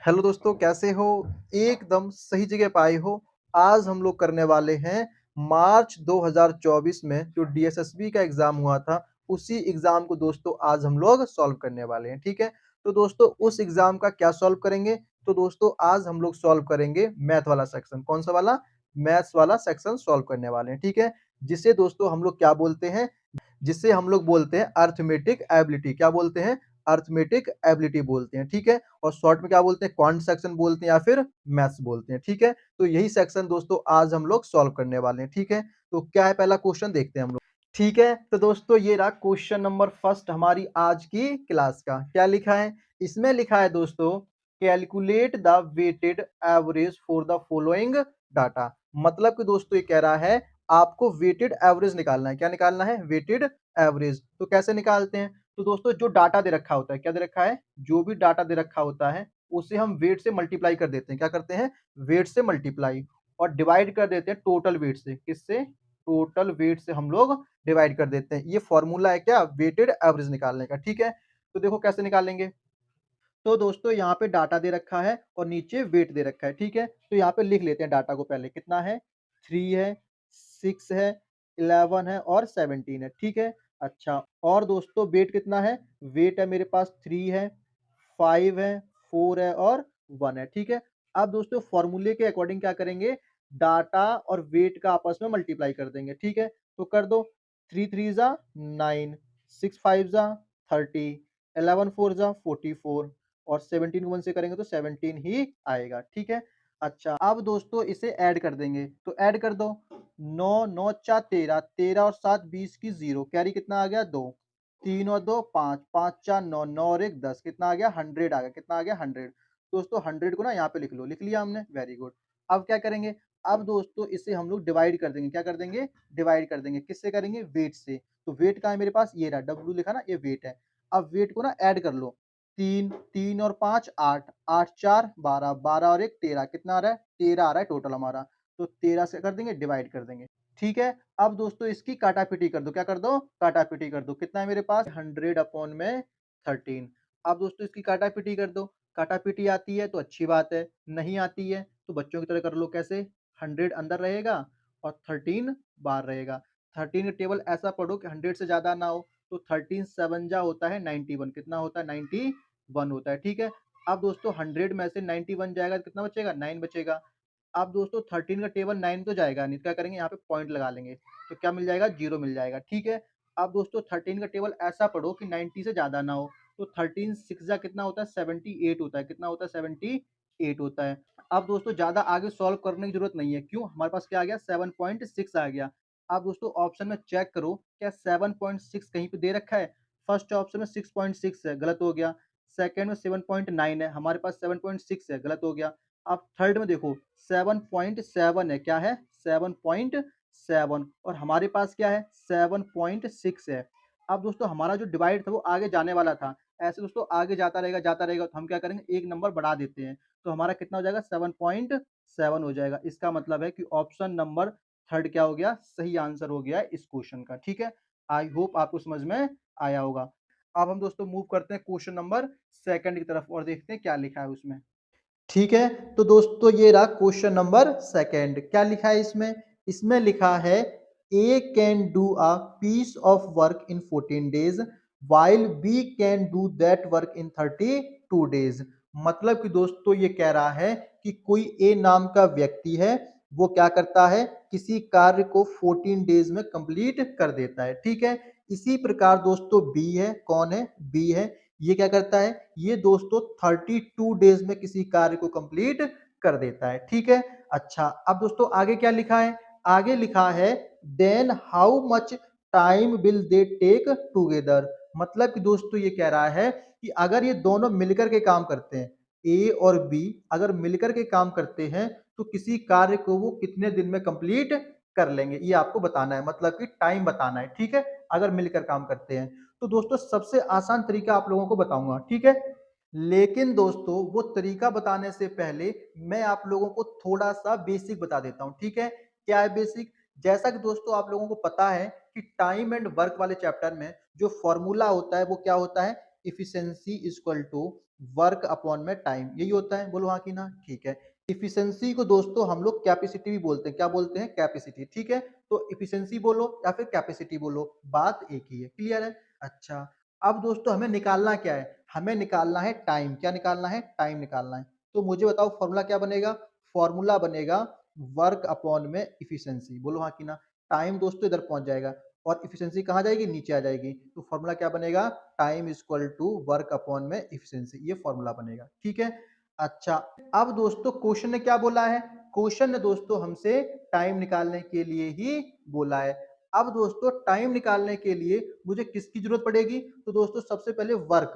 Hello दोस्तों, कैसे हो? एकदम सही जगह पे आए हो। आज हम लोग करने वाले हैं मार्च 2024 में जो डीएसएसबी का एग्ज़ाम हुआ था, उसी एग्ज़ाम को दोस्तों आज हम लोग सॉल्व करने वाले हैं, ठीक है? तो दोस्तों उस एग्ज़ाम का क्या सॉल्व करेंगे? तो दोस्तों आज हम लोग सॉल्व करेंगे मैथ वाला सेक्शन। कौन-सा वाला? मैथ्स वाला सेक्शन सॉल्व करने वाले हैं, ठीक है? जिसे दोस्तों हम लोग क्या बोलते हैं? जिसे हम लोग बोलते हैं अरिथमेटिक एबिलिटी। क्या बोलते हैं? अरिथमेटिक एबिलिटी बोलते हैं, ठीक है? और शॉर्ट में क्या बोलते हैं? क्वांट सेक्शन बोलते हैं या फिर मैथ्स बोलते हैं, ठीक है? तो यही सेक्शन दोस्तों आज हम लोग सॉल्व करने वाले हैं, ठीक है? तो क्या है पहला क्वेश्चन देखते हैं हम लोग। ठीक है, तो दोस्तों ये रहा क्वेश्चन नंबर फर्स्ट हमारी आज की क्लास का। क्या लिखा है? इसमें लिखा है दोस्तों calculate the weighted average for the following data. मतलब कि दोस्तों ये कह रहा है आपको वेटेड एवरेज निकालना है। क्या निकालना है? Weighted average. तो कैसे निकालते हैं? तो दोस्तों जो डाटा दे रखा होता है, क्या दे रखा है? जो भी डाटा दे रखा होता है, उसे हम वेट से मल्टीप्लाई कर देते हैं। क्या करते हैं? वेट से मल्टीप्लाई और डिवाइड कर देते हैं टोटल वेट से। किससे? टोटल वेट से हम लोग डिवाइड कर देते हैं। ये फॉर्मूला है क्या? वेटेड एवरेज निकालने का, ठीक है? तो देखो कैसे निकालेंगे? तो दोस्तों यहाँ पे डाटा दे रखा है और नीचे वेट दे रखा है, ठीक है? तो यहाँ पे लिख लेते हैं डाटा को पहले। कितना है? 3 है, 6 है, 11 है और 17 है, ठीक है? अच्छा, और दोस्तों वेट कितना है? वेट है मेरे पास 3 है, 5 है, 4 है और 1 है, ठीक है? अब दोस्तों फ़ॉर्मूले के अकॉर्डिंग क्या करेंगे? डाटा और वेट का आपस में मल्टीप्लाई कर देंगे, ठीक है? तो कर दो। 3 3 ज़ा 9, 6 5 ज़ा 30, 11 4 ज़ा 44 और 17 को 1 से करेंगे तो 17 ही आएगा, ठीक है? अच्छा, अब दोस्तों इसे ऐड कर देंगे, तो ऐड कर दो। 9 9 चा 13, 13 और 7 20 की 0, कैरी कितना आ गया? 2, 3 और 2 5, 5 4 9, 9 और 1 10, कितना आ गया? 100 आ गया। कितना आ गया? 100। दोस्तों 100 को ना यहाँ पे लिख लो, लिख लिया हमने? Very good. अब क्या करेंगे? अब दोस्तों इसे हम लोग डिवाइड कर देंगे, क्या कर देंगे? डिवाइड कर देंगे, किससे करेंगे? वेट से। तो वेट कहाँ है मेरे पास? ये रहा, W लिखा ना, ये वेट है। अब वेट को ना ऐड कर लो। 3, 3 और 5 8, 8 4 12, 12 और 1 13, कितना आ रहा है? 13 आ रहा है टोटल हमारा। तो 13 से कर देंगे, डिवाइड कर देंगे, ठीक है? अब दोस्तों इसकी काटा-पीटी कर दो, क्या कर दो? काटा-पीटी कर दो। कितना है मेरे पास? 100 अपॉन में 13। अब दोस्तों इसकी काटा-पीटी कर दो। काटा-पीटी आती है तो अच्छी बात है, नहीं आती है तो बच्चों की तरह कर लो। कैसे? 100 अंदर रहेगा और 13 बाहर रहेगा। 13 का टेबल ऐसा पढ़ो कि 100 से ज़्यादा ना हो। तो 13 7 जा होता है 91, कितना होता है? 91 होता है, ठीक है? अब दोस्तों 100 में से 91 जाएगा तो कितना बचेगा? 9 बचेगा। अब दोस्तों 13 का टेबल 9 तो जाएगा नहीं, तो क्या करेंगे? यहाँ पे पॉइंट लगा लेंगे, तो क्या मिल जाएगा? 0 मिल जाएगा, ठीक है? अब दोस्तों 13 का टेबल ऐसा पढ़ो कि 90 से ज़्यादा ना हो, तो 13 6 जा कितना होता है? 78 होता है, कितना होता है? 78 होता है। अब दोस्तों ज़्यादा आगे सॉल्व करने की ज़रूरत नहीं है, क्यों? हमारे पास क्या आ गया? 7.6 आ गया। अब दोस्तों ऑप्शन में चेक करो, क्या 7.6 कहीं पे दे रखा है? फर्स्ट ऑप्शन में 6.6 है, गलत हो गया। सेकंड में 7.9 है, हमारे पास 7.6 है, गलत हो गया। अब थर्ड में देखो 7.7 है, क्या है? 7.7 और हमारे पास क्या है? 7.6 है। अब दोस्तों हमारा जो डिवाइड था वो आगे जाने वाला था। ऐसे दोस्तों आगे जाता रहेगा तो हम क्या करेंगे? एक नंबर बढ़ा देते हैं। तो हमारा कितना हो जाएगा? 7.7 हो जाएगा। इसका मतलब है कि ऑप्शन नंबर थर्ड क्या हो गया? सही आंसर हो गया इस क्वेश्चन का, ठीक है? आई होप आपको समझ में आया होगा। अब हम दोस्तों मूव करते हैं क्वेश्चन नंबर सेकंड की तरफ और देखते हैं क्या लिखा है उसमें। ठीक है, तो दोस्तों ये रहा क्वेश्चन नंबर सेकंड। क्या लिखा है इसमें? इसमें लिखा है A can do a piece of work in 14 days while B can do that work in 32 days. मतलब कि दोस्तों ये कह रहा है कि कोई ए नाम का व्यक्ति है, वो क्या करता है? किसी कार्य को 14 डेज में कंप्लीट कर देता है, ठीक है? इसी प्रकार दोस्तों बी है, कौन है? बी है। ये क्या करता है? ये दोस्तों 32 डेज में किसी कार्य को कंप्लीट कर देता है, ठीक है? अच्छा, अब दोस्तों आगे क्या लिखा है? आगे लिखा है then how much time will they take together. मतलब कि दोस्तों ये कह रहा है कि अगर ये दोनों मिलकर के काम करते हैं, ए और बी अगर मिलकर के काम करते हैं तो किसी कार्य को वो कितने दिन में कंप्लीट कर लेंगे, ये आपको बताना है, मतलब कि टाइम बताना है, ठीक है? अगर मिलकर काम करते हैं। तो दोस्तों सबसे आसान तरीका आप लोगों को बताऊंगा, ठीक है? लेकिन दोस्तों वो तरीका बताने से पहले मैं आप लोगों को थोड़ा सा बेसिक बता देता हूं, ठीक है? क्या है बेसिक? जैसा कि दोस्तों आप लोगों को पता है कि टाइम एंड वर्क वाले चैप्टर में जो फॉर्मूला होता है वो क्या होता है? Efficiency equal to work upon में टाइम, यही होता है, बोलो हाँ कि ना? ठीक है। एफिशिएंसी को दोस्तों हम लोग कैपेसिटी भी बोलते हैं, क्या बोलते हैं? कैपेसिटी, ठीक है? तो एफिशिएंसी बोलो या फिर कैपेसिटी बोलो, बात एक ही है, क्लियर है? अच्छा, अब दोस्तों हमें निकालना क्या है? हमें निकालना है टाइम, क्या निकालना है? टाइम निकालना है। तो मुझे बताओ फॉर्मूला क्या बनेगा? फॉर्मूला बनेगा वर्क अपॉन में एफिशिएंसी, बोलो हाँ कि ना? टाइम दोस्तों इधर पहुँच जाएगा और एफिशिएंसी कहाँ जाएगी? नीचे आ जाएगी। तो फॉर्मूला क्या बनेगा? Time is equal to work upon में एफिशिएंसी, ये फॉर्मूला बनेगा, ठीक है? अच्छा, अब दोस्तों क्वेश्चन ने क्या बोला है? क्वेश्चन ने दोस्तों हमसे टाइम निकालने के लिए ही बोला है। अब दोस्तों टाइम निकालने के लिए मुझे किसकी ज़रूरत पड़ेगी? तो दोस्तों सबसे पहले वर्क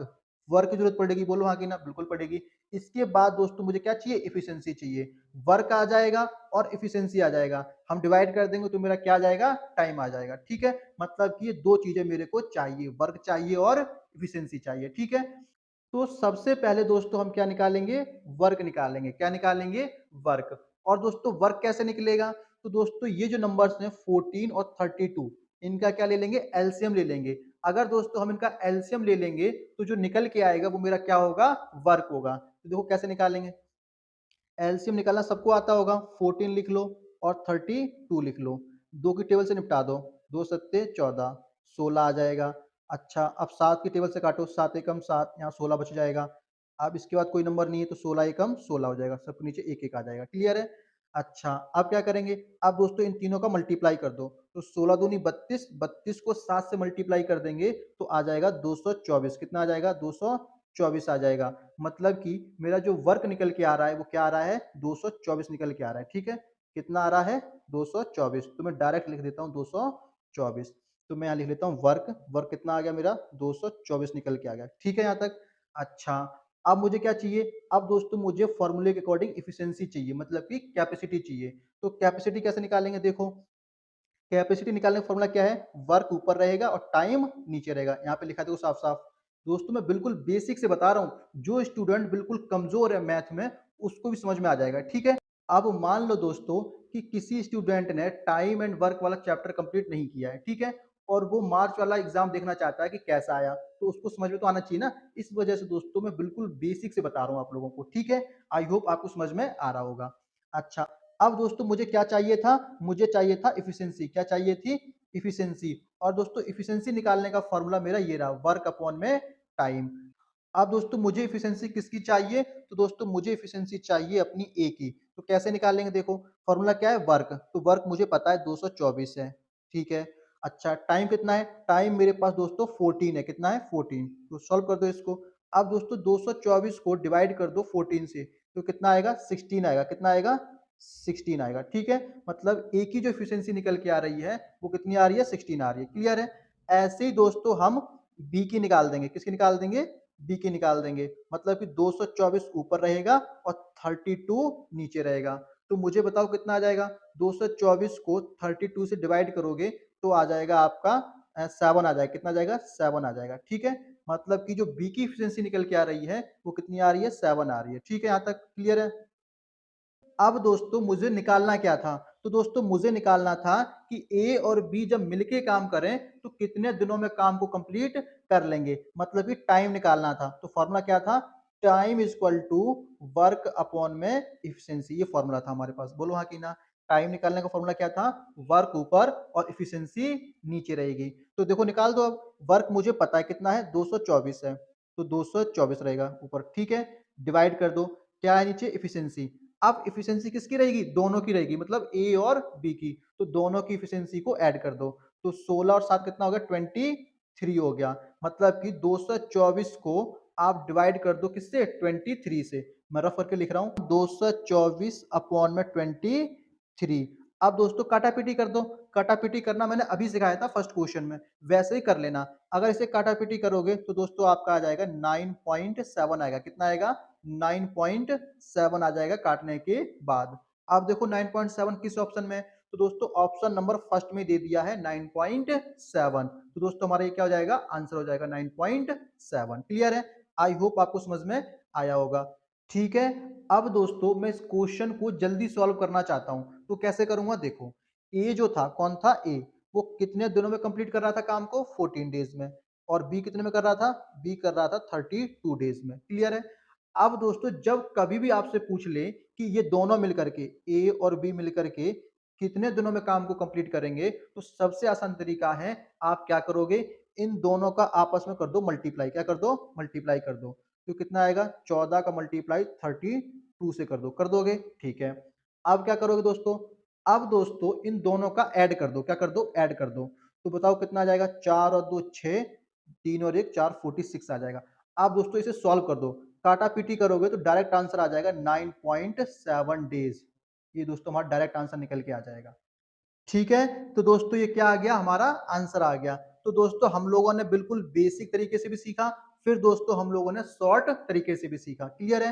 की ज़रूरत पड़ेगी, बोलो हाँ कि ना? बिल्कुल पड़ेगी। इसके बाद दोस्तों मुझे क्या चाहिए? एफिशिएंसी चाहिए। वर्क आ जाएगा और एफिशिएंसी आ जाएगा। हम डिवाइड कर देंगे तो मेरा क्या आ जाएगा? टाइम आ जाएगा, ठीक है? मतलब कि ये 2 चीज़ें मेरे को चाहिए, वर्क चाहिए और एफिशिएंसी चाहिए, ठीक है? तो सबसे पहले दोस्तों हम क्या निकालेंगे? वर्क निकालेंगे। क्या निकालेंगे? वर्क। और दोस्तों वर्क कैसे निकलेगा? तो दोस्तों ये जो नंबर्स हैं 14 और 32, इनका क्या ले लेंगे? एलसीएम ले लेंगे। अगर दोस्तों हम इनका एलसीएम ले लेंगे तो जो निकल के आएगा वो मेरा क्या होगा? वर्क होगा। तो देखो कैसे निकालेंगे? एलसीएम निकालना सबको आता होगा, 14 लिख लो और 32 लिख लो। 2 की टेबल से निपटा दो, 2 सत्ते 14, 16 आ जाएगा। अच्छा, अब 7 की टेबल से काटो, 7 एकम 7, यहाँ 16 बच जाएगा। अब इसके बाद कोई नंबर नहीं है तो 16 एकम 16 हो जाएगा, सबके नीचे 1-1 आ जाएगा, क्लियर है? अच्छा, अब क्या करेंगे? अब दोस्तों इन तीनों का मल्टीप्लाई कर दो, तो 16 दूनी 32, 32 को 7 से मल्टीप्लाई कर देंगे तो आ जाएगा 224, कितना आ जाएगा? 224 आ जाएगा। मतलब कि मेरा जो वर्क निकल के आ रहा है वो क्या आ रहा है? 224 निकल के आ रहा है, ठीक है? कितना आ रहा है? 224, तो मैं डायरेक्ट लिख देता हूँ 224। तो मैं यहाँ लिख लेता हूँ वर्क कितना आ गया मेरा? 224 निकल के आ गया, ठीक है यहाँ तक? अच्छा, अब मुझे क्या चाहिए? अब दोस्तों मुझे फॉर्मूले के अकॉर्डिंग एफिशिएंसी चाहिए, मतलब कि कैपेसिटी चाहिए। तो कैपेसिटी कैसे निकालेंगे देखो, कैपेसिटी निकालने का फॉर्मूला क्या है? वर्क ऊपर रहेगा और टाइम नीचे रहेगा। यहाँ पे लिखा देखो साफ-साफ। दोस्तों मैं बिल्कुल बेसिक से बता रहा हूँ, जो स्टूडेंट बिल्कुल कमज़ोर है मैथ में, उसको भी समझ में आ जाएगा, ठीक है? अब मान लो दोस्तों कि किसी स्टूडेंट ने टाइम एंड वर्क वाला चैप्टर कंप्लीट नहीं किया है, ठीक है? और वो मार्च वाला एग्ज़ाम देखना चाहता है कि कैसा आया, तो उसको समझ में तो आना चाहिए ना? इस वजह से दोस्तों मैं बिल्कुल बेसिक से बता रहा हूँ आप लोगों को, ठीक है? आई होप आपको समझ में आ रहा होगा। अच्छा, अब दोस्तों मुझे क्या चाहिए था? मुझे चाहिए था एफिशिएंसी, क्या चाहिए थी? एफिशिएंसी। और दोस्तों एफिशिएंसी निकालने का फॉर्मूला मेरा ये रहा, वर्क अपॉन में टाइम। अब दोस्तों मुझे एफिशिएंसी किसकी चाहिए? तो दोस्तों मुझे एफिशिएंसी चाहिए अपनी ए की। तो कैसे निकालेंगे देखो, फॉर्मूला क्या है? वर्क। तो वर्क मुझे पता है 224 है, ठीक है? अच्छा, टाइम कितना है? टाइम मेरे पास दोस्तों 14 है, कितना है? 14। तो सॉल्व कर दो इसको। अब दोस्तों 224 को डिवाइड कर दो 14 से, तो कितना आएगा? 16 आएगा, कितना आएगा? 16 आएगा, ठीक है? मतलब ए की जो एफिशिएंसी निकल के आ रही है, वो कितनी आ रही है? 16 आ रही है, क्लियर है? ऐसे ही दोस्तों हम बी की निकाल देंगे, किसकी निकाल देंगे? बी की निकाल देंगे। मतलब कि 224 ऊपर रहेगा और 32 नीचे रहेगा। तो मुझे बताओ कितना आ जाएगा? 224 को 32 से डिवाइड करोगे तो आ जाएगा आपका 7 आ जाएगा, कितना आ जाएगा? 7 आ जाएगा, ठीक है? मतलब कि जो बी की एफिशिएंसी निकल के आ रही है, वो कितनी आ रही है? 7 आ रही है, ठीक है? यहाँ तक क्लियर है? अब दोस्तों मुझे निकालना क्या था? तो दोस्तों मुझे निकालना था कि ए और बी जब मिलके काम करें तो कितने दिनों में काम को कंप्लीट कर लेंगे, मतलब कि टाइम निकालना था। तो फॉर्मूला क्या था? Time is equal to work upon में एफिशिएंसी, ये फॉर्मूला था हमारे पास, बोलो हाँ कि ना? टाइम निकालने का फॉर्मूला क्या था? वर्क ऊपर और एफिशिएंसी नीचे रहेगी। तो देखो निकाल दो, अब वर्क मुझे पता है कितना है? 224 है, तो 224 रहेगा ऊपर, ठीक है? डिवाइड कर दो, क्या है नीचे? एफिशिएंसी। अब एफिशिएंसी किसकी रहेगी? दोनों की रहेगी, मतलब ए और बी की। तो दोनों की एफिशिएंसी को ऐड कर दो। तो 16 और 7 कितना हो गया? 23 हो गया। मतलब कि 224 को आप डिवाइड कर दो किससे? 23 से। मैं रफ करके लिख रहा हूँ, 224 अपॉन में 23। अब दोस्तों काटा-पीटी कर दो। काटा-पीटी करना मैंने अभी सिखाया था फर्स्ट क्वेश्चन में, वैसे ही कर लेना। अगर इसे काटा-पीटी करोगे तो दोस्तों आपका आ जाएगा 9.7 आएगा। कितना आएगा? 9.7 आ जाएगा काटने के बाद। अब देखो 9.7 किस ऑप्शन में है? तो दोस्तों ऑप्शन नंबर फर्स्ट में दे दिया है 9.7। तो दोस्तों हमारा ये क्या हो जाएगा? आंसर हो जाएगा 9.7। क्लियर है? आई होप आपको समझ में आया होगा। ठीक है, अब दोस्तों मैं इस क्वेश्चन को जल्दी सॉल्व करना चाहता हूँ, तो कैसे करूँगा देखो। ए जो था, कौन था? ए, वो कितने दिनों में कंप्लीट कर रहा था काम को? 14 डेज़ में। और बी कितने में कर रहा था, बी कर रहा था 32 डेज में। क्लियर है। अब दोस्तों जब कभी भी आपसे पूछ ले कि ये दोनों मिलकर के ए और बी मिलकर के कितने दिनों में काम को कंप्लीट करेंगे, तो सबसे आसान तरीका है, आप क्या करोगे, इन दोनों का आपस में कर दो मल्टीप्लाई। क्या कर दो, मल्टीप्लाई कर दो। तो कितना आएगा, 14 का मल्टीप्लाई 32 से कर दो, कर दोगे, ठीक है। अब क्या करोगे दोस्तों, अब दोस्तों इन दोनों का ऐड कर दो। क्या कर दो, ऐड कर दो। तो बताओ कितना आ जाएगा, 4 और 2 6, 3 और 1 4, 46 आ जाएगा। अब दोस्तों इसे सॉल्व कर दो, काटा पीटी करोगे तो डायरेक्ट आंसर आ जाएगा 9.7 डेज। ये दोस्तों हमारा डायरेक्ट आंसर निकल के आ जाएगा। ठीक है, तो दोस्तों ये क्या आ गया, हमारा आंसर आ गया। तो दोस्तों हम लोगों ने बिल्कुल बेसिक तरीके से भी सीखा, फिर दोस्तों हम लोगों ने शॉर्ट तरीके से भी सीखा। क्लियर है,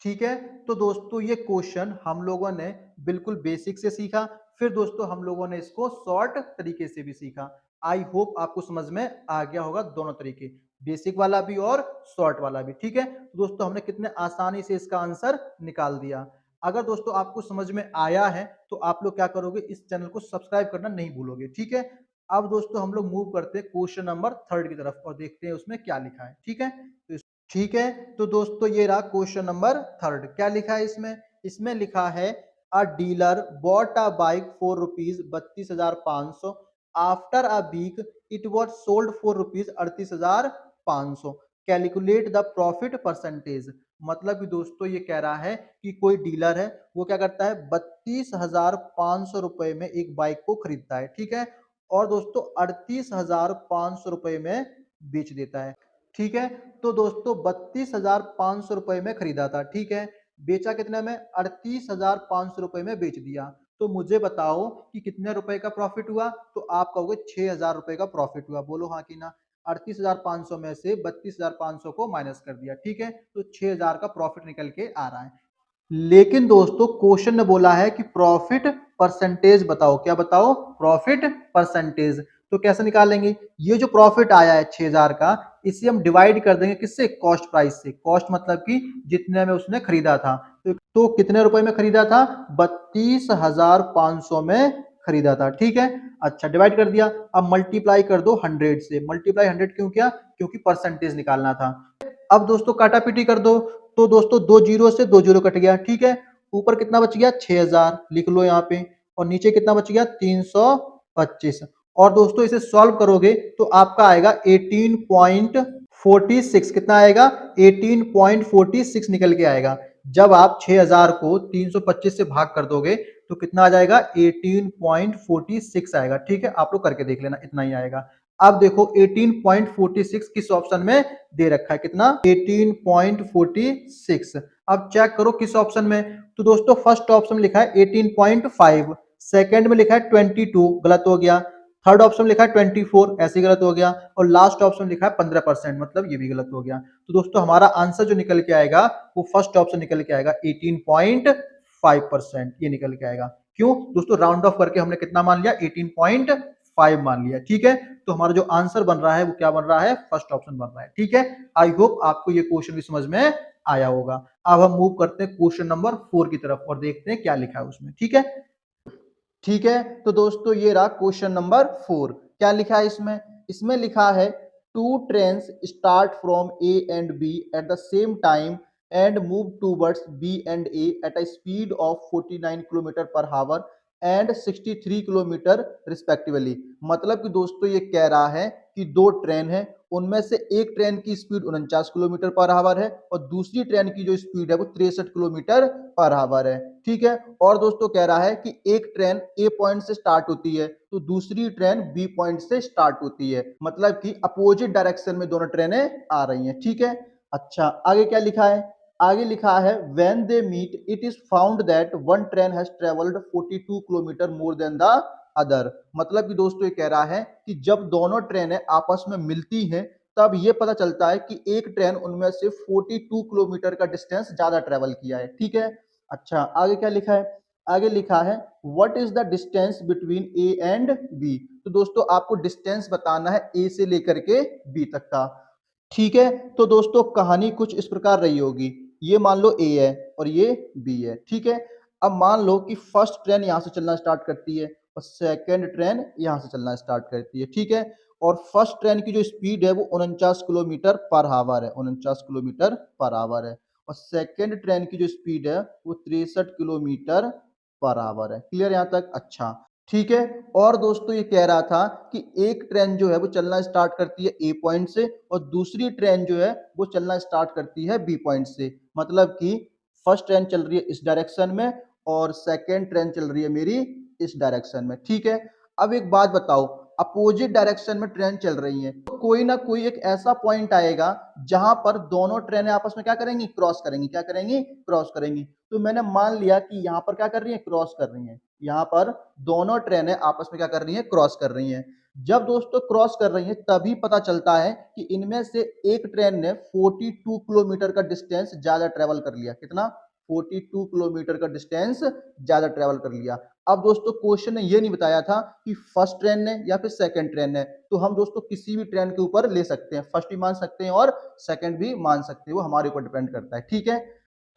ठीक है। तो दोस्तों ये क्वेश्चन हम लोगों ने बिल्कुल बेसिक से सीखा, फिर दोस्तों हम लोगों ने इसको शॉर्ट तरीके से भी सीखा। आई होप आपको समझ में आ गया होगा दोनों तरीके, बेसिक वाला भी और शॉर्ट वाला भी। ठीक है, तो दोस्तों हमने कितने आसानी से इसका आंसर निकाल दिया। अगर दोस्तों आपको समझ में आया है तो आप लोग क्या करोगे, इस चैनल को सब्सक्राइब करना नहीं भूलोगे। ठीक है, अब दोस्तों हम लोग मूव करते हैं क्वेश्चन नंबर 3 की तरफ और देखते हैं उसमें क्या लिखा है। ठीक है, तो ठीक है, तो दोस्तों ये रहा क्वेश्चन नंबर 3। क्या लिखा है इसमें, इसमें लिखा है a dealer bought a bike for rupees 32,500, after a week it was sold for rupees 38,500, calculate the profit percentage. मतलब कि दोस्तों ये कह रहा है कि कोई डीलर है, वो क्या करता है, 32,500 रुपए में एक बाइक को खरीदता है। ठीक है, और दोस्तों 38,500 रुपए में बेच देता है। ठीक है, तो दोस्तों 32,500 रुपए में खरीदा था। ठीक है, बेचा कितने में, 38,500 रुपए में बेच दिया। तो मुझे बताओ कि कितने रुपए का प्रॉफिट हुआ, तो आप कहोगे 6,000 रुपए का प्रॉफिट हुआ। बोलो हाँ कि ना। 38,500 में से 32,500 को माइनस कर दिया। ठीक है, तो 6,000 का प्रॉफिट निकल के आ रहा है। लेकिन दोस्तों क्वेश्चन ने बोला है कि प्रॉफिट परसेंटेज बताओ। क्या बताओ, प्रॉफिट परसेंटेज। तो कैसे निकालेंगे, ये जो प्रॉफिट आया है 6,000 का, इसे हम डिवाइड कर देंगे किससे, कॉस्ट प्राइस से। कॉस्ट मतलब कि जितने में उसने खरीदा था। तो कितने रुपए में खरीदा था, 32,500 में खरीदा था। ठीक है, अच्छा डिवाइड कर दिया। अब मल्टीप्लाई कर दो 100 से। मल्टीप्लाई 100 क्यों किया, क्योंकि परसेंटेज निकालना था। अब दोस्तों काटा पीटी कर दो, तो दोस्तों 2 जीरो से 2 जीरो कट गया। ठीक है, ऊपर कितना बच गया, 6,000 लिख लो यहाँ पे, और नीचे कितना बच गया, 325। और दोस्तों इसे सॉल्व करोगे तो आपका आएगा 18.46। कितना आएगा, 18.46 निकल के आएगा। जब आप 6,000 को 325 से भाग कर दोगे तो कितना आ जाएगा, 18.46 आएगा। ठीक है, आप लोग करके देख लेना, इतना ही आएगा। अब देखो 18.46 किस ऑप्शन में दे रखा है, कितना, 18.46। अब चेक करो किस ऑप्शन में। तो दोस्तों फर्स्ट ऑप्शन लिखा है 18.5, सेकंड में लिखा है 22, गलत हो गया। थर्ड ऑप्शन लिखा है 24, ऐसे गलत हो गया। और लास्ट ऑप्शन लिखा है 15%, मतलब ये भी गलत हो गया। तो दोस्तों हमारा आंसर जो निकल के आएगा वो फर्स्ट ऑप्शन निकल के आएगा, 18.5% ये निकल के आएगा। क्यों दोस्तों, राउंड ऑफ करके हमने कितना मान लिया, 18.5 मान लिया। ठीक है, तो हमारा जो आंसर बन रहा है वो क्या बन रहा है, फर्स्ट ऑप्शन बन रहा है। ठीक है, आई होप आपको ये क्वेश्चन भी समझ में आया होगा। अब हम मूव करते हैं क्वेश्चन नंबर 4 की तरफ और देखते हैं क्या लिखा है उसमें। ठीक है, ठीक है, तो दोस्तों ये रहा क्वेश्चन नंबर 4। क्या लिखा है इसमें, इसमें लिखा है two trains start from A and B at the same time and move towards B and A at a speed of 49 kilometre per hour and 63 kilometre respectively. मतलब कि दोस्तों ये कह रहा है कि दो ट्रेन है, उनमें से एक ट्रेन की स्पीड 49 किलोमीटर पर हावर है और दूसरी ट्रेन की जो स्पीड है वो 63 किलोमीटर पर हावर है। ठीक है, और दोस्तों कह रहा है कि एक ट्रेन ए पॉइंट से स्टार्ट होती है तो दूसरी ट्रेन बी पॉइंट से स्टार्ट होती है, मतलब कि अपोजिट डायरेक्शन में दोनों ट्रेनें आ रही हैं। ठीक है, अच्छा आगे क्या लिखा है, आगे लिखा है when they meet it is found that one train has travelled 42 kilometre more than the other. मतलब कि दोस्तों ये कह रहा है कि जब दोनों ट्रेनें आपस में मिलती हैं तब ये पता चलता है कि एक ट्रेन उनमें से 42 किलोमीटर का डिस्टेंस ज्यादा ट्रेवल किया है। ठीक है, अच्छा आगे क्या लिखा है, आगे लिखा है what is the distance between A and B. तो दोस्तों आपको डिस्टेंस बताना है ए से लेकर के बी तक का। ठीक है, तो दोस्तों कहानी कुछ इस प्रकार रही होगी, ये मान लो ए है और ये बी है। ठीक है, अब मान लो कि फर्स्ट ट्रेन यहां से चलना स्टार्ट करती है और सेकंड ट्रेन यहां से चलना स्टार्ट करती है। ठीक है, और फर्स्ट ट्रेन की जो स्पीड है वो 49 किलोमीटर पर आवर है, 49 किलोमीटर पर आवर है। और सेकंड ट्रेन की जो स्पीड है वो 63 किलोमीटर पर आवर है। क्लियर यहाँ तक? अच्छा, ठीक है। और दोस्तों ये कह रहा था कि एक ट्रेन जो है वो चलना स्टार्ट करती है ए पॉइंट से और दूसरी ट्रेन जो है वो चलना स्टार्ट करती है बी पॉइंट से। मतलब कि फर्स्ट ट्रेन चल रही है इस डायरेक्शन में और सेकेंड ट्रेन चल रही है मेरी इस डायरेक्शन में। ठीक है, अब एक बात बताओ, अपोजिट डायरेक्शन में ट्रेन चल रही है तो कोई ना कोई एक ऐसा पॉइंट आएगा जहां पर दोनों ट्रेनें आपस में क्या करेंगी? क्रॉस करेंगी। क्या करेंगी? क्रॉस करेंगी। तो मैंने मान लिया कि यहां पर क्या कर रही है? क्रॉस कर रही है। यहां पर दोनों ट्रेनें आपस में क्या कर रही है? क्रॉस कर रही हैं। जब दोस्तों क्रॉस कर रही हैं तभी पता चलता है कि इनमें से एक ट्रेन ने 42 किलोमीटर का डिस्टेंस ज्यादा ट्रेवल कर लिया। कितना? 42 किलोमीटर का डिस्टेंस ज्यादा ट्रेवल कर लिया। अब दोस्तों क्वेश्चन ने ये नहीं बताया था कि फर्स्ट ट्रेन ने या फिर सेकंड ट्रेन ने, तो हम दोस्तों किसी भी ट्रेन के ऊपर ले सकते हैं, फर्स्ट भी मान सकते हैं और सेकंड भी मान सकते हैं, वो हमारे ऊपर डिपेंड करता है। ठीक है,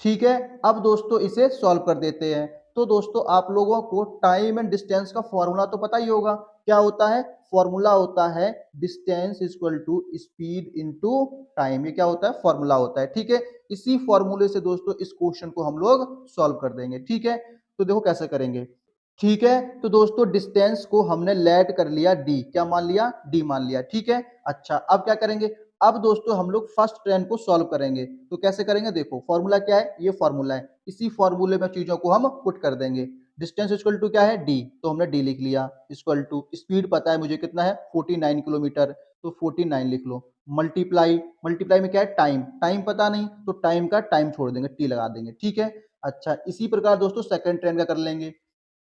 ठीक है। अब दोस्तों इसे सॉल्व कर देते हैं। तो दोस्तों आप लोगों को टाइम एंड डिस्टेंस का फॉर्मूला तो पता ही होगा। क्या होता है? फॉर्मूला होता है distance equal to speed into time. ये क्या होता है? फॉर्मूला होता है। ठीक है, इसी फॉर्मूले से दोस्तों इस क्वेश्चन को हम लोग सॉल्व कर देंगे। ठीक है, तो देखो कैसे करेंगे। ठीक है, तो दोस्तों डिस्टेंस को हमने लेट कर लिया डी। क्या मान लिया? डी मान लिया। ठीक है, अच्छा अब क्या करेंगे? अब दोस्तों हम लोग फर्स्ट ट्रेन को सॉल्व करेंगे। तो कैसे करेंगे? देखो फॉर्मूला क्या है? ये फॉर्मूला है, इसी फॉर्मूले में चीजों को हम पुट कर देंगे। डिस्टेंस इक्वल टू क्या है? डी, तो हमने डी लिख लिया। इक्वल टू स्पीड पता है मुझे कितना है? 49 किलोमीटर, तो 49 लिख लो। मल्टीप्लाई, मल्टीप्लाई में क्या है? टाइम, टाइम पता नहीं तो टाइम का टाइम छोड़ देंगे, टी लगा देंगे। ठीक है, अच्छा इसी प्रकार दोस्तों सेकंड ट्रेन का कर लेंगे।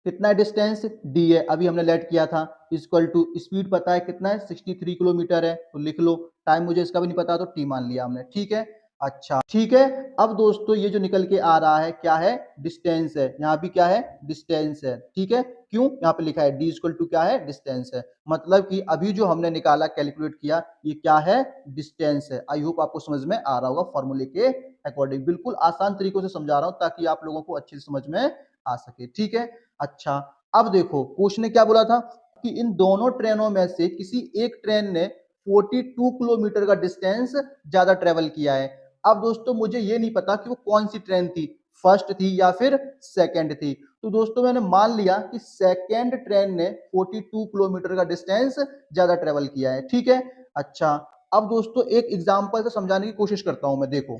कितना है डिस्टेंस? डी है, अभी हमने लेट किया था। इक्वल टू स्पीड पता है कितना है? 63 किलोमीटर है, तो लिख लो। टाइम मुझे इसका भी नहीं पता तो टी मान लिया हमने। ठीक है, अच्छा ठीक है। अब दोस्तों ये जो निकल के आ रहा है क्या है? डिस्टेंस है। यहाँ भी क्या है? डिस्टेंस है। ठीक है, क्यों? यहाँ पे लिखा है डी इक्वल टू क्या है? डिस्टेंस है। मतलब कि अभी जो हमने निकाला, कैलकुलेट किया, ये क्या है? डिस्टेंस है। आई होप आपको समझ में आ रहा होगा फॉर्मूले के अकॉर्डिंग। बिल्कुल आसान तरीकों से समझा रहा हूँ ताकि आप लोगों को अच्छे से समझ में आ सके। ठीक है, अच्छा अब देखो क्वेश्चन ने क्या बोला था कि इन दोनों ट्रेनों में से किसी एक ट्रेन ने 42 किलोमीटर का डिस्टेंस ज्यादा ट्रेवल किया है। अब दोस्तों मुझे ये नहीं पता कि वो कौन सी ट्रेन थी, फर्स्ट थी या फिर सेकंड थी। तो दोस्तों मैंने मान लिया कि सेकंड ट्रेन ने 42 किलोमीटर का डिस्टेंस ज्यादा ट्रेवल किया है। ठीक है, अच्छा अब दोस्तों एक एग्जांपल से समझाने की कोशिश करता हूं मैं। देखो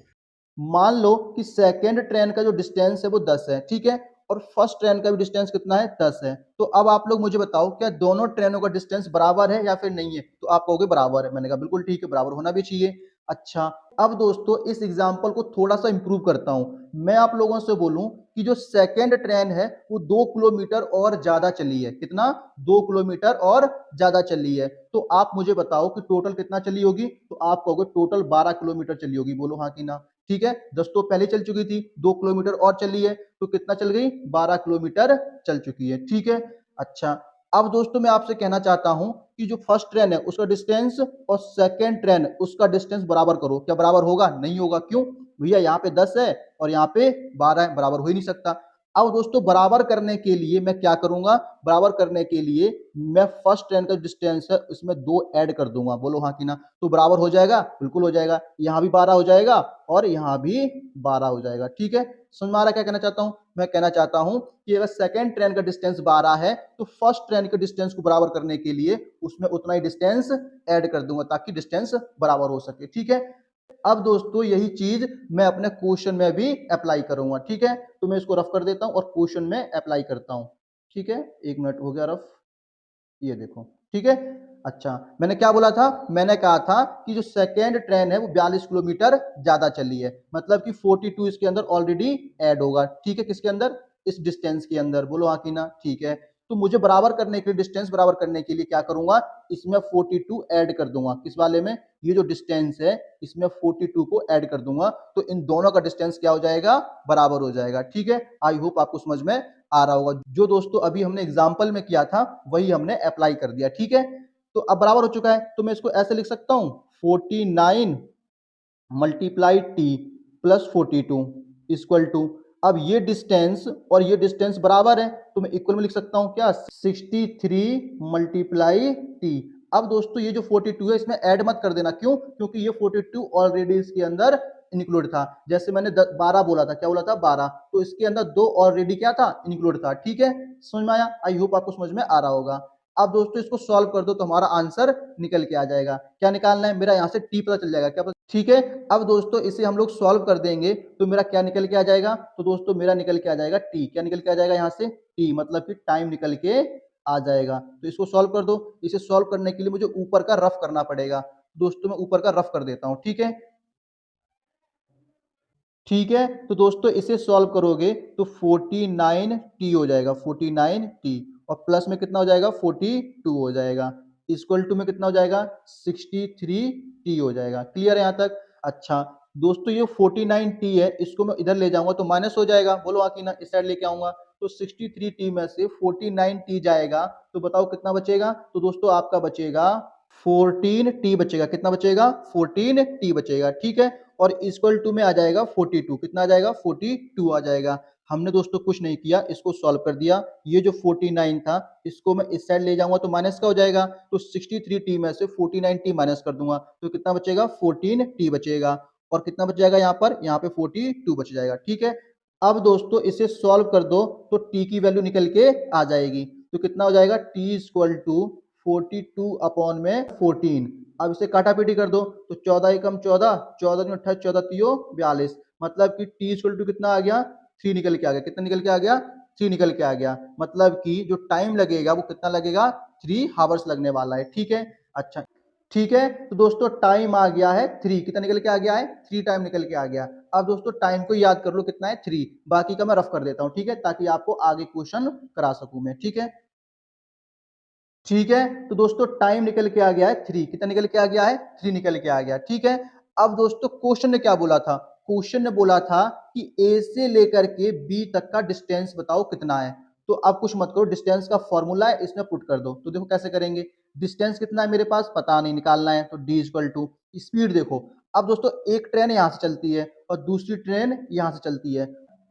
मान लो कि सेकेंड ट्रेन का जो डिस्टेंस है वो 10 है। ठीक है, और फर्स्ट ट्रेन का भी डिस्टेंस कितना है? 10 है। तो अब आप लोग मुझे बताओ क्या दोनों ट्रेनों का डिस्टेंस बराबर है या फिर नहीं है? तो आप कहोगे बराबर है। मैंने कहा बिल्कुल ठीक है, बराबर होना भी चाहिए। अच्छा अब दोस्तों इस एग्जांपल को थोड़ा सा इंप्रूव करता हूं। मैं आप लोगों से बोलूं कि जो सेकेंड ट्रेन है वो 2 किलोमीटर और ज्यादा चली है। कितना? 2 किलोमीटर और ज्यादा चली है। तो आप मुझे बताओ कि टोटल कितना चली होगी? तो आप कहोगे टोटल 12 किलोमीटर चली होगी। बोलो हाँ कि ना। ठीक है, 10 तो पहले चल चुकी थी, 2 किलोमीटर और चली है, तो कितना चल गई? 12 किलोमीटर चल चुकी है। ठीक है, अच्छा अब दोस्तों मैं आपसे कहना चाहता हूं कि जो फर्स्ट ट्रेन है उसका डिस्टेंस और सेकंड ट्रेन उसका डिस्टेंस बराबर करो। क्या बराबर होगा? नहीं होगा। क्यों? भैया यहाँ पे 10 है और यहाँ पे 12 है, बराबर हो ही नहीं सकता। अब दोस्तों बराबर करने के लिए मैं क्या करूंगा? बराबर करने के लिए मैं फर्स्ट ट्रेन का डिस्टेंस है उसमें 2 ऐड कर दूंगा। बोलो हाँ कि ना। तो बराबर हो जाएगा। बिल्कुल हो जाएगा, यहाँ भी 12 हो जाएगा और यहाँ भी 12 हो जाएगा। ठीक है, समझ में आ रहा क्या कहना चाहता हूँ? मैं कहना चाहता हूँ कि अगर सेकंड ट्रेन का डिस्टेंस 12 है तो फर्स्ट ट्रेन के डिस्टेंस को बराबर करने के लिए उसमें उतना ही डिस्टेंस ऐड कर दूंगा ताकि डिस्टेंस बराबर हो सके। ठीक है, अब दोस्तों यही चीज मैं अपने क्वेश्चन में भी अप्लाई करूंगा। ठीक है, तो मैं इसको रफ कर देता हूं और क्वेश्चन में अप्लाई करता हूं। ठीक है, 1 मिनट हो गया रफ, ये देखो। ठीक है, अच्छा मैंने क्या बोला था? मैंने कहा था कि जो सेकेंड ट्रेन है वो 42 किलोमीटर ज्यादा चली है, मतलब कि 42 इसके अंदर ऑलरेडी ऐड होगा। ठीक है, किसके अंदर? इस डिस्टेंस के अंदर। बोलो हाँ कि ना। ठीक है, तो मुझे बराबर करने के लिए, डिस्टेंस बराबर करने के लिए क्या करूंगा? इसमें 42 ऐड कर दूंगा। किस वाले में? ये जो डिस्टेंस है इसमें 42 को ऐड कर दूंगा, तो इन दोनों का डिस्टेंस क्या हो जाएगा? बराबर हो जाएगा। ठीक है, आई होप आपको समझ में आ रहा होगा। जो दोस्तों अभी हमने एग्जाम्पल में किया था वही हमने अप्लाई कर दिया। ठीक है, तो अब बराबर हो चुका है, तो मैं इसको ऐसे लिख सकता हूं 49 multiply t plus 42 equal to, अब ये डिस्टेंस और ये डिस्टेंस बराबर है तो मैं इक्वल में लिख सकता हूं क्या? 63 मल्टीप्लाई टी। अब दोस्तों ये जो 42 है इसमें ऐड मत कर देना, क्यों? क्योंकि ये 42 ऑलरेडी इसके अंदर इंक्लूड था। जैसे मैंने 12 बोला था, क्या बोला था? 12, तो इसके अंदर 2 ऑलरेडी क्या था? इंक्लूड था। ठीक है, समझ में आया? आई होप आपको समझ में आ रहा होगा। अब दोस्तों इसको सॉल्व कर दो तो हमारा आंसर निकल के आ जाएगा। क्या निकालना है? मेरा यहाँ से टी पता चल जाएगा। क्या पता? ठीक है, अब दोस्तों इसे हम लोग सॉल्व कर देंगे तो मेरा क्या निकल के आ जाएगा? तो दोस्तों मेरा निकल के आ जाएगा टी। क्या निकल के आ जाएगा यहाँ से? टी, मतलब कि टाइम निकल के आ जाएगा। तो इसको सॉल्व कर दो। इसे सॉल्व करने के लिए मुझे ऊपर का रफ करना पड़ेगा। दोस्तों मैं ऊपर का रफ कर देता हूँ। ठीक है, ठीक है, तो दोस्तों इसे सॉल्व करोगे तो 49 टी हो जाएगा, 49 टी, और प्लस में कितना हो जाएगा? 42 हो जाएगा, इक्वल टू में कितना हो जाएगा? 63 टी हो जाएगा। क्लियर है यहाँ तक? अच्छा दोस्तों ये 49 टी है, इसको मैं इधर ले जाऊंगा तो माइनस हो जाएगा। बोलो आकी ना, इस साइड लेके आऊंगा तो 63 टी में से 49 टी जाएगा तो बताओ कितना बचेगा? तो दोस्तों आपका बचेगा 14 टी बचेगा। कितना बचेगा? 14 टी बचेगा। ठीक है, और इक्वल टू में आ जाएगा 42। कितना आ जाएगा? 42 आ जाएगा। हमने दोस्तों कुछ नहीं किया, इसको सॉल्व कर दिया। ये जो 49 था इसको मैं इस साइड ले जाऊंगा तो माइनस का हो जाएगा, तो 63 टी में से 49 टी माइनस कर दूंगा तो कितना बचेगा? 14 टी बचेगा। और कितना बच जाएगा यहाँ पर? यहाँ पे 42 बच जाएगा। ठीक है, अब दोस्तों इसे सॉल्व कर दो तो टी की वैल्यू निकल के आ जाएगी। तो कितना हो जाएगा? टी इक्वल टू 42 अपॉन में 14। अब इसे काटा पीटी कर दो तो 14 एकम 14, 14 दूनी 28, 14 तीयो 42, मतलब कि टी इक्वल टू कितना आ गया? 3 निकल के आ गया। कितना निकल के आ गया? 3 निकल के आ गया, मतलब कि जो टाइम लगेगा वो कितना लगेगा? 3 हावर्स लगने वाला है। ठीक है, अच्छा ठीक है, तो दोस्तों टाइम आ गया है 3। कितना निकल के आ गया है? 3 टाइम निकल के आ गया। अब दोस्तों टाइम को याद कर लो कितना है? 3। बाकी का मैं रफ कर देता हूँ। ठीक है, ताकि आपको आगे क्वेश्चन करा सकूं मैं। ठीक है, ठीक है, तो दोस्तों टाइम निकल के आ गया है 3। कितना निकल के आ गया है? 3 निकल के आ गया। ठीक है, अब दोस्तों क्वेश्चन ने क्या बोला था? क्वेश्चन ने बोला था कि ए से लेकर के बी तक का डिस्टेंस बताओ कितना है। तो अब कुछ मत करो, डिस्टेंस का फॉर्मूला है इसमें पुट कर दो। तो देखो कैसे करेंगे। डिस्टेंस कितना है मेरे पास? पता नहीं, निकालना है तो डी इक्वल टू स्पीड। देखो अब दोस्तों एक ट्रेन यहाँ से चलती है और दूसरी ट्रेन यहाँ से चलती है,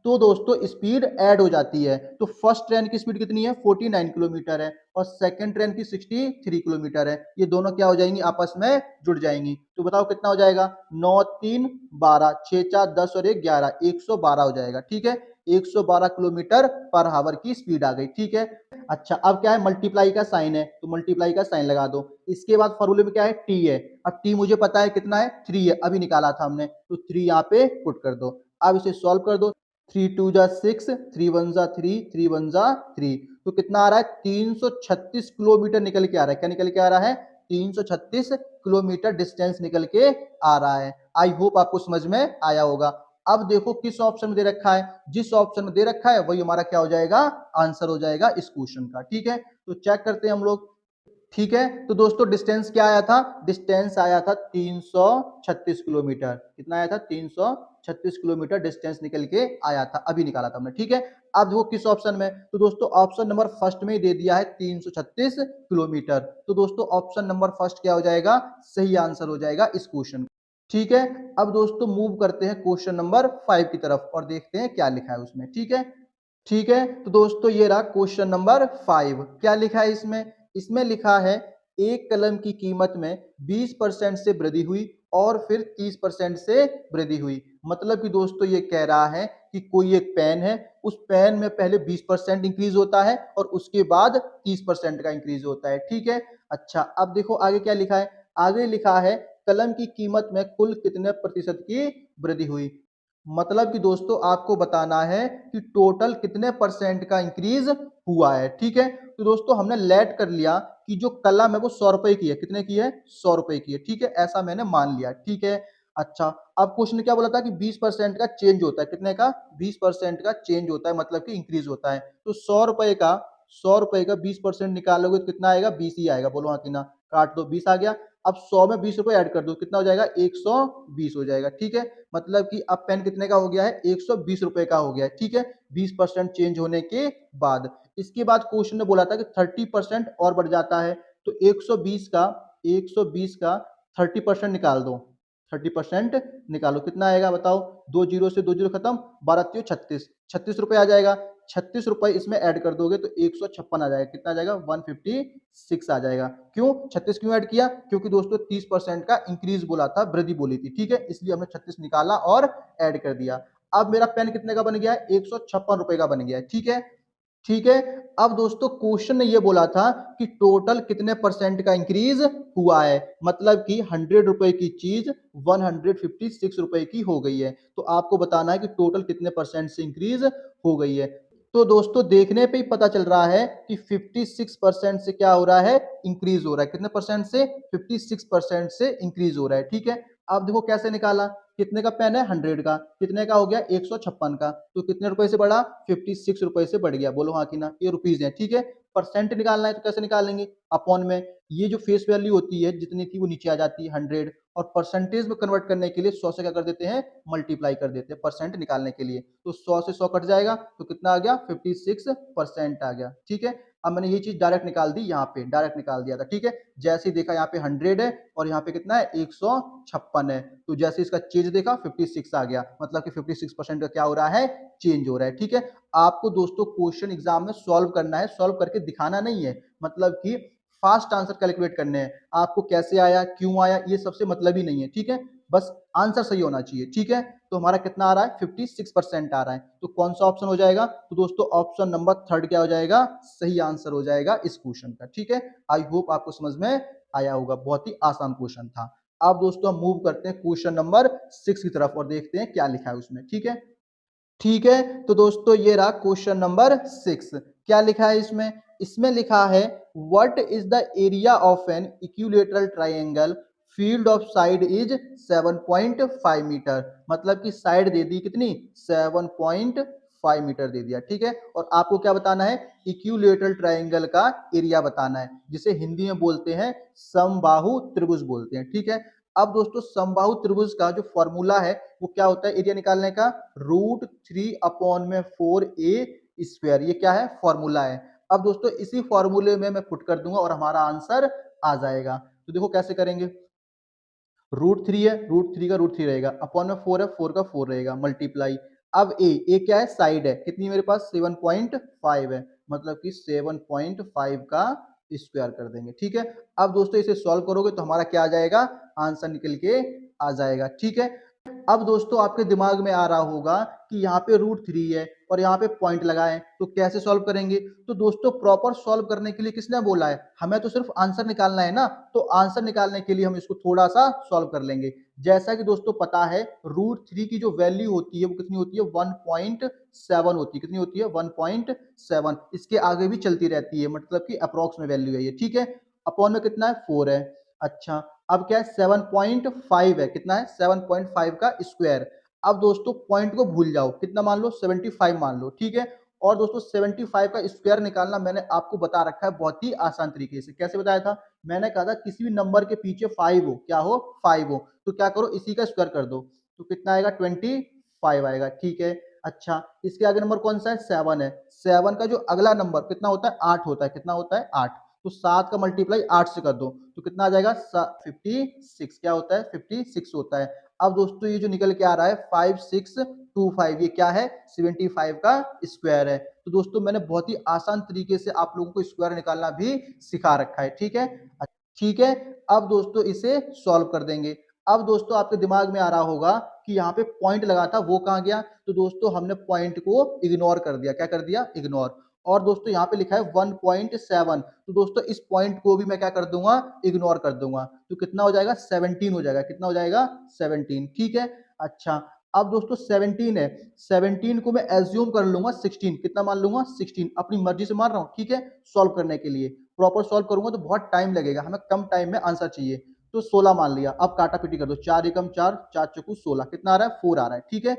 तो दोस्तों स्पीड ऐड हो जाती है। तो फर्स्ट ट्रेन की स्पीड कितनी है? 49 किलोमीटर है, और सेकंड ट्रेन की 63 किलोमीटर है। ये दोनों क्या हो जाएंगी? आपस में जुड़ जाएंगी। तो बताओ कितना हो जाएगा? 9 3 12, 6 4 10 और 1 11, 112 हो जाएगा। ठीक है, 112 किलोमीटर पर हावर की स्पीड आ गई। ठीक है, अच्छा अब क्या है? मल्टीप्लाई का साइन है तो मल्टीप्लाई का साइन लगा दो। इसके बाद फॉर्मूले में क्या है? टी है। अब टी मुझे पता है कितना है? 3 है, अभी निकाला था हमने, तो 3 यहाँ पे पुट कर दो। अब इसे सॉल्व कर दो। 3 2 जा 6, 3 1 जा 3, 3 1 जा 3, तो कितना आ रहा है? 336 किलोमीटर निकल के आ रहा है। क्या निकल के आ रहा है? 336 किलोमीटर डिस्टेंस निकल के आ रहा है। आई होप आपको समझ में आया होगा। अब देखो किस ऑप्शन में दे रखा है, जिस ऑप्शन में दे रखा है वही हमारा क्या हो जाएगा? आंसर हो जाएगा इस क्वेश्चन का। ठीक है, तो चेक करते हैं हम लोग। ठीक है, तो दोस्तों डिस्टेंस क्या आया था? डिस्टेंस आया था 336 किलोमीटर। कितना आया था? 336 किलोमीटर डिस्टेंस निकल के आया था, अभी निकाला था हमने। ठीक है, अब वो किस ऑप्शन में? तो दोस्तों ऑप्शन नंबर फर्स्ट में ही दे दिया है 336 किलोमीटर। तो दोस्तों ऑप्शन नंबर फर्स्ट क्या हो जाएगा? सही आंसर हो जाएगा इस क्वेश्चन। ठीक है, अब दोस्तों मूव करते हैं क्वेश्चन नंबर 5 की तरफ और देखते हैं क्या लिखा है उसमें। ठीक है, ठीक है, तो दोस्तों ये रहा क्वेश्चन नंबर 5। क्या लिखा है इसमें? इसमें लिखा है एक कलम की कीमत में 20% से वृद्धि हुई और फिर 30% से वृद्धि हुई। मतलब कि दोस्तों ये कह रहा है कि कोई एक पेन है, उस पेन में पहले 20% इंक्रीज होता है और उसके बाद 30% का इंक्रीज होता है। ठीक है, अच्छा अब देखो आगे क्या लिखा है। आगे लिखा है कलम की कीमत में कुल कितने प्रतिशत की वृद्धि हुई। मतलब कि दोस्तों आपको बताना है कि टोटल कितने परसेंट का इंक्रीज हुआ है। ठीक है, तो दोस्तों हमने लेट कर लिया कि जो कलम है वो 100 रुपए की है। कितने की है? 100 रुपए की है। ठीक है, ऐसा मैंने मान लिया। ठीक है, अच्छा अब क्वेश्चन ने क्या बोला था कि 20% का चेंज होता है। कितने का? 20% का चेंज होता है, मतलब कि इंक्रीज होता है। तो 100 रुपए का 20% निकालोगे तो कितना आएगा? 20 ही आएगा। बोलो हाँ कि ना? काट दो, 20 आ गया। अब 100 में 20 रुपए ऐड कर दो, कितना हो जाएगा? 120 हो जाएगा। ठीक है, मतलब कि अब पेन कितने का हो गया है? 120 रुपए का हो गया है। ठीक है, 20% चेंज होने के बाद। इसके बाद क्वेश्चन ने बोला था कि 30% और बढ़ जाता है, तो 120 का 30% निकाल दो। 30% निकालो, कितना आएगा बताओ? 2 जीरो से 2 जीरो खत्म, 12 36, 36 रुपए आ जाएगा। 36 रुपए इसमें ऐड कर दोगे तो 156 आ जाएगा। कितना आ जाएगा? 156 आ जाएगा। क्यों 36 क्यों ऐड किया? क्योंकि दोस्तों 30% का इंक्रीज बोला था, वृद्धि बोली थी, ठीक है, इसलिए हमने 36 निकाला और ऐड कर दिया। अब मेरा पेन कितने का बन गया है? 156 रुपए का बन गया है, ठीक है। ठीक है। अब दोस्तों क्वेश्चन ने ये बोला था कि टोटल कितने परसेंट का इंक्रीज हुआ है, मतलब कि 100 रुपए की चीज 156 रुपए की हो गई है। तो आपको बताना है कि टोटल कितने परसेंट से इंक्रीज हो गई है। तो दोस्तों देखने पे ही पता चल रहा है कि 56% से क्या हो रहा है? इंक्रीज हो रहा है। कितने परसेंट से? 56% से इंक्रीज हो रहा है, ठीक है। अब देखो कैसे निकाला। कितने का पेन है? 100 का। कितने का हो गया? 156 का। तो कितने रुपए से बढ़ा? 56 रुपए से बढ़ गया। बोलो हाँ कि ना? ये रुपीज है, ठीक है। परसेंट निकालना है तो कैसे निकालेंगे? अपॉन में। ये जो फेस वैल्यू होती है जितनी थी वो नीचे आ जाती है 100, और परसेंटेज में कन्वर्ट करने के लिए 100 से क्या कर देते हैं? मल्टीप्लाई कर देते हैं परसेंट निकालने के लिए। तो 100 से 100 कट जाएगा तो कितना आ गया? 56% आ गया, ठीक है। अब मैंने ये चीज डायरेक्ट निकाल दी, यहाँ पे डायरेक्ट निकाल दिया था, ठीक है। जैसे ही देखा यहाँ पे 100 है और यहाँ पे कितना है? 156 है। तो जैसे इसका चेंज देखा 56 आ गया, मतलब कि 56% का क्या हो रहा है? चेंज हो रहा है, ठीक है। आपको दोस्तों क्वेश्चन एग्जाम में सॉल्व करना है, सॉल्व करके दिखाना नहीं है, मतलब कि फास्ट आंसर कैलकुलेट करने हैं। आपको कैसे आया, क्यों आया, ये सबसे मतलब ही नहीं है, ठीक है। बस आंसर सही होना चाहिए, ठीक है। तो हमारा कितना आ रहा है? 56% आ रहा है। तो कौन सा ऑप्शन हो जाएगा? तो दोस्तों ऑप्शन नंबर 3 क्या हो जाएगा? सही आंसर हो जाएगा इस क्वेश्चन का, ठीक है। आई होप आपको समझ में आया होगा, बहुत ही आसान क्वेश्चन था। अब दोस्तों हम मूव करते हैं क्वेश्चन नंबर 6 की तरफ और देखते हैं क्या लिखा है उसमें, ठीक है। ठीक है, तो दोस्तों ये रहा क्वेश्चन नंबर 6। क्या लिखा है इसमें? इसमें लिखा है what is the area of an equilateral triangle, field of side is 7.5 metre. मतलब कि साइड दे दी कितनी? 7.5 मीटर दे दिया, ठीक है। और आपको क्या बताना है? इक्विलेटरल ट्रायंगल का एरिया बताना है, जिसे हिंदी में बोलते हैं समबाहु त्रिभुज बोलते हैं, ठीक है। अब दोस्तों समबाहु त्रिभुज का जो फॉर्मूला है वो क्या होता है एरिया निकालने का? √3/4a²। ये क्या है? फॉर्मूला है। अब दोस्तों इसी फॉर्मूले में मैं पुट कर दूंगा और हमारा आंसर आ जाएगा। तो देखो कैसे करेंगे। √3 है, √3 का √3 रहेगा, अपॉन में 4 है, 4 का 4 रहेगा, मल्टीप्लाई। अब ए क्या है? साइड है, कितनी मेरे पास? 7.5 है, मतलब कि 7.5 का स्क्वायर कर देंगे, ठीक है। अब दोस्तों इसे सॉल्व करोगे तो हमारा क्या आ जाएगा? आंसर निकल के आ जाएगा, ठीक है। अब दोस्तों आपके दिमाग में आ रहा होगा कि यहाँ पे √3 है और यहाँ पे पॉइंट लगाए, तो कैसे सॉल्व करेंगे? तो दोस्तों प्रॉपर सॉल्व करने के लिए किसने बोला है? हमें तो सिर्फ आंसर निकालना है ना। तो आंसर निकालने के लिए हम इसको थोड़ा सा सॉल्व कर लेंगे। जैसा कि दोस्तों पता है √3 की जो वैल्यू होती है वो कितनी होती है? 1.7 होती है। कितनी होती है? 1.7। इसके आगे भी चलती रहती है, मतलब कि अप्रोक्स में वैल्यू है ये, ठीक है। अपॉन में कितना है? 4 है। अच्छा, अब क्या है? 7.5 है। कितना है? 7.5 का स्क्वायर। अब दोस्तों पॉइंट को भूल जाओ, कितना मान लो? 75 मान लो, ठीक है। और दोस्तों 75 का स्क्वायर निकालना मैंने आपको बता रखा है बहुत ही आसान तरीके से। कैसे बताया था? मैंने कहा था किसी भी नंबर के पीछे 5 हो, क्या हो? 5 हो, तो क्या करो? इसी का स्क्वायर कर दो, तो कितना आएगा? 25 आएगा, ठीक है। अच्छा, इसके आगे नंबर कौन सा है? 7 है। 7 का जो अगला नंबर कितना होता है? 8 होता है। कितना होता है? 8। तो 7 का मल्टीप्लाई 8 से कर दो, तो कितना आ जाएगा? 56। क्या होता है? 56 होता है। अब दोस्तों ये जो निकल के आ रहा है 5625, ये क्या है? 75 का स्क्वायर है। तो दोस्तों मैंने बहुत ही आसान तरीके से आप लोगों को स्क्वायर निकालना भी सिखा रखा है, ठीक है। ठीक है। अब दोस्तों इसे सॉल्व कर देंगे। अब दोस्तों आपके दिमाग में आ रहा होगा कि यहाँ पे पॉइंट लगा था वो कहाँ गया? तो दोस्तों हमने पॉइंट को इग्नोर कर दिया। क्या कर दिया? इग्नोर। और दोस्तों यहाँ पे लिखा है 1.7, तो दोस्तों इस पॉइंट को भी मैं क्या कर दूंगा? इग्नोर कर दूंगा। तो कितना हो जाएगा? 17 हो जाएगा। कितना हो जाएगा? 17, ठीक है। अच्छा, अब दोस्तों 17 है, 17 को मैं एज्यूम कर लूंगा 16। कितना मान लूंगा? 16। अपनी मर्जी से मार रहा हूँ, ठीक है, सॉल्व करने के लिए। प्रॉपर सॉल्व करूंगा तो बहुत टाइम लगेगा, हमें कम टाइम में आंसर चाहिए। तो 16 मान लिया। अब काटा पीटी कर दो, 4 एकम 4, 4 चौकू 16। कितना आ रहा है? 4 आ रहा है, ठीक है।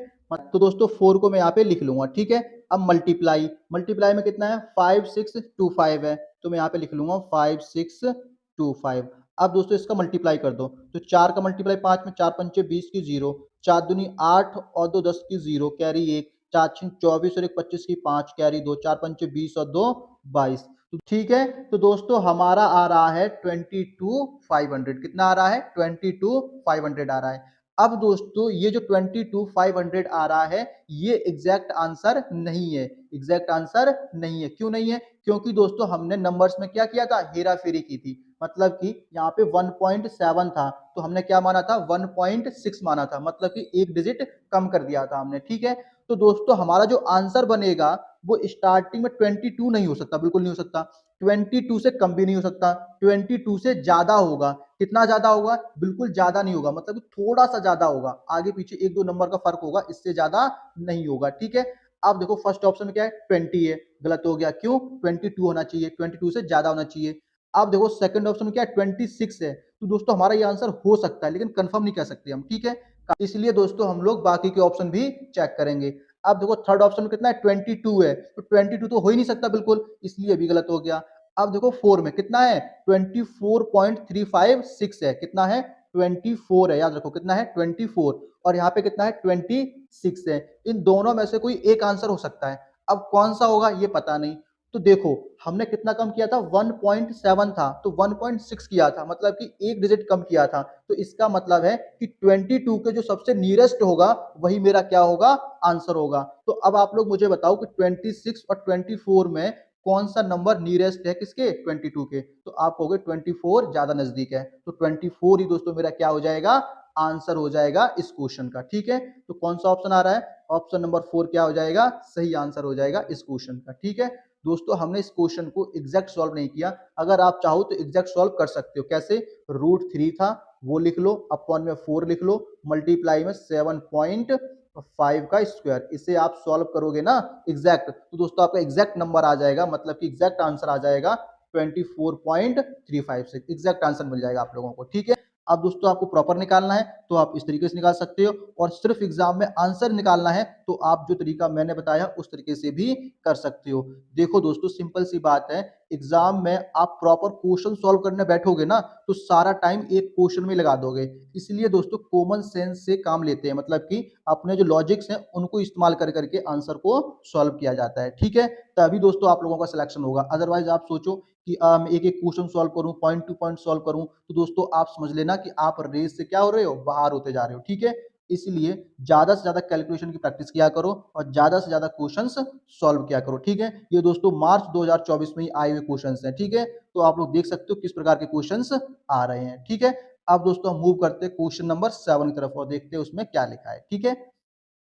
तो दोस्तों 4 को मैं यहाँ पे लिख लूंगा, ठीक है। अब मल्टीप्लाई, मल्टीप्लाई में कितना है? 5625 है, तो मैं यहाँ पे लिख लूंगा 5625। अब दोस्तों इसका मल्टीप्लाई कर दो, तो 4 का मल्टीप्लाई 5 में, 4 पंचे 20 की 0, 4 दूनी 8 और 2 10 की 0, कैरी 1, 4 छीन 24 और 1 25 की 5, कैरी 2, 4 पंचे 20 और 2 22। तो ठीक है, तो दोस्तों हमारा आ रहा है 22,500। कितना आ रहा है? 22,500 आ रहा है। अब दोस्तों ये जो 22,500 आ रहा है ये एग्जैक्ट आंसर नहीं है, एग्जैक्ट आंसर नहीं है। क्यों नहीं है? क्योंकि दोस्तों हमने नंबर्स में क्या किया था, हेरा फेरी की थी। मतलब कि यहाँ पे 1.7 था तो हमने क्या माना था, 1.6 माना था, मतलब कि एक डिजिट कम कर दिया था हमने। ठीक है, तो दोस्तों हमारा जो आंसर बनेगा वो स्टार्टिंग में 22 नहीं हो सकता, बिल्कुल नहीं हो सकता। 22 से कम भी नहीं हो सकता, 22 से ज्यादा होगा। कितना ज्यादा होगा? बिल्कुल ज्यादा नहीं होगा, मतलब थोड़ा सा ज्यादा होगा, आगे पीछे एक दो नंबर का फर्क होगा, इससे ज्यादा नहीं होगा। ठीक है, अब देखो फर्स्ट ऑप्शन में क्या है, 20 है, गलत हो गया। क्यों? 22 होना चाहिए, 22 से ज्यादा होना चाहिए। अब देखो सेकंड ऑप्शन में क्या है, 26 है। तो दोस्तों हमारा ये आंसर हो सकता है लेकिन कंफर्म नहीं कह सकते हम। ठीक है, इसलिए दोस्तों हम लोग बाकी के ऑप्शन भी चेक करेंगे। अब देखो थर्ड ऑप्शन में कितना है, 22 है, तो 22 तो हो ही नहीं सकता बिल्कुल, इसलिए भी गलत हो गया। अब देखो 4 में कितना है, 24.356 है। कितना है? 24 है, याद रखो कितना है, 24। और यहाँ पे कितना है, 26 है। इन दोनों में से कोई एक आंसर हो सकता है, अब कौन सा होगा ये पता नहीं। तो देखो हमने कितना कम किया था, 1.7 था तो 1.6 किया था, मतलब कि एक डिजिट कम किया था। तो इसका मतलब है कि 22 के जो सबसे नियरेस्ट होगा वही मेरा क्या होगा, आंसर होगा। तो अब आप लोग मुझे बताओ कि 26 और 24 में कौन सा नंबर नियरेस्ट है किसके, 22 के। तो आप कहोगे 24 ज्यादा नजदीक है, तो 24 ही दोस्तों मेरा क्या हो जाएगा, आंसर हो जाएगा इस क्वेश्चन का। ठीक है, तो कौन सा ऑप्शन आ रहा है, ऑप्शन नंबर 4 क्या हो जाएगा, सही आंसर हो जाएगा इस क्वेश्चन का। ठीक है दोस्तों, हमने इस क्वेश्चन को एग्जैक्ट सॉल्व नहीं किया, अगर आप चाहो तो एग्जैक्ट सॉल्व कर सकते हो। कैसे? √3 था वो लिख लो, अपॉन में 4 लिख लो, मल्टीप्लाई में 7.5 का स्क्वायर, इसे आप सॉल्व करोगे ना एग्जैक्ट, तो दोस्तों आपका एग्जैक्ट नंबर आ जाएगा, मतलब कि एग्जैक्ट आंसर आ जाएगा 24.356, एग्जैक्ट आंसर मिल जाएगा आप लोगों को। ठीक है, अब दोस्तों आपको प्रॉपर निकालना है तो आप इस तरीके से निकाल सकते हो, और सिर्फ एग्जाम में आंसर निकालना है तो आप जो तरीका मैंने बताया उस तरीके से भी कर सकते हो। देखो दोस्तों सिंपल सी बात है, एग्जाम में आप प्रॉपर क्वेश्चन सॉल्व करने बैठोगे ना तो सारा टाइम एक क्वेश्चन में लगा दोगे, इसलिए दोस्तों कॉमन सेंस से काम लेते हैं, मतलब कि अपने जो लॉजिक्स हैं उनको इस्तेमाल कर करके आंसर को सॉल्व किया जाता है। ठीक है, तभी दोस्तों आप लोगों का सिलेक्शन होगा, अदरवाइज आप सोचो कि एक एक क्वेश्चन सॉल्व करूं, पॉइंट टू पॉइंट सॉल्व करूं, तो दोस्तों आप समझ लेना कि आप रेस से क्या हो रहे हो, बाहर होते जा रहे हो। ठीक है, इसलिए ज्यादा से ज्यादा कैलकुलेशन की प्रैक्टिस किया करो और ज्यादा से ज्यादा क्वेश्चंस सॉल्व किया करो। ठीक है, ये दोस्तों मार्च 2024 में ही आए हुए क्वेश्चंस हैं। ठीक है, तो आप लोग देख सकते हो किस प्रकार के क्वेश्चंस आ रहे हैं। ठीक है, अब दोस्तों हम मूव करते हैं क्वेश्चन नंबर 7 की तरफ और देखते हैं उसमें क्या लिखा है। ठीक है,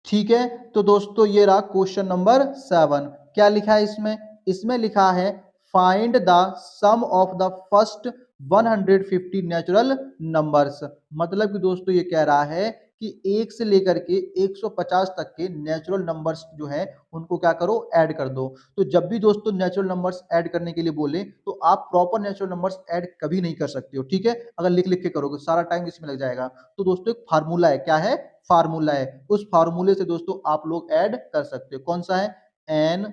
ठीक है, तो दोस्तों ये रहा क्वेश्चन नंबर 7। क्या लिखा है इसमें, इसमें लिखा है find the sum of the first 150 natural numbers. मतलब कि दोस्तों ये कह रहा है कि 1 से लेकर के 150 तक के नेचुरल नंबर्स जो है उनको क्या करो, ऐड कर दो। तो जब भी दोस्तों नेचुरल नंबर्स ऐड करने के लिए बोले तो आप प्रॉपर नेचुरल नंबर्स ऐड कभी नहीं कर सकते हो। ठीक है, अगर लिख लिख के करोगे सारा टाइम इसमें लग जाएगा। तो दोस्तों एक फार्मूला है, क्या है, फार्मूला है, उस फार्मूले से दोस्तों आप लोग ऐड कर सकते हो। कौन सा है, n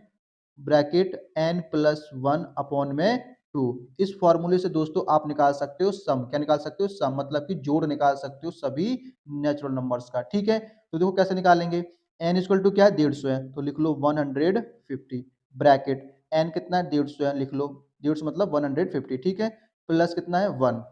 ब्रैकेट n+1 अपॉन में 2। इस फॉर्मूले से दोस्तों आप निकाल सकते हो सम, क्या निकाल सकते हो, सम, मतलब कि जोड़ निकाल सकते हो सभी नेचुरल नंबर्स का। ठीक है, तो देखो कैसे निकालेंगे, n इक्वल टू क्या है, 150 है, तो लिख लो 150 ब्रैकेट n कितना है, 150 है, लिख लो 150 मतलब 150। ठीक है, प्लस कितना है 1,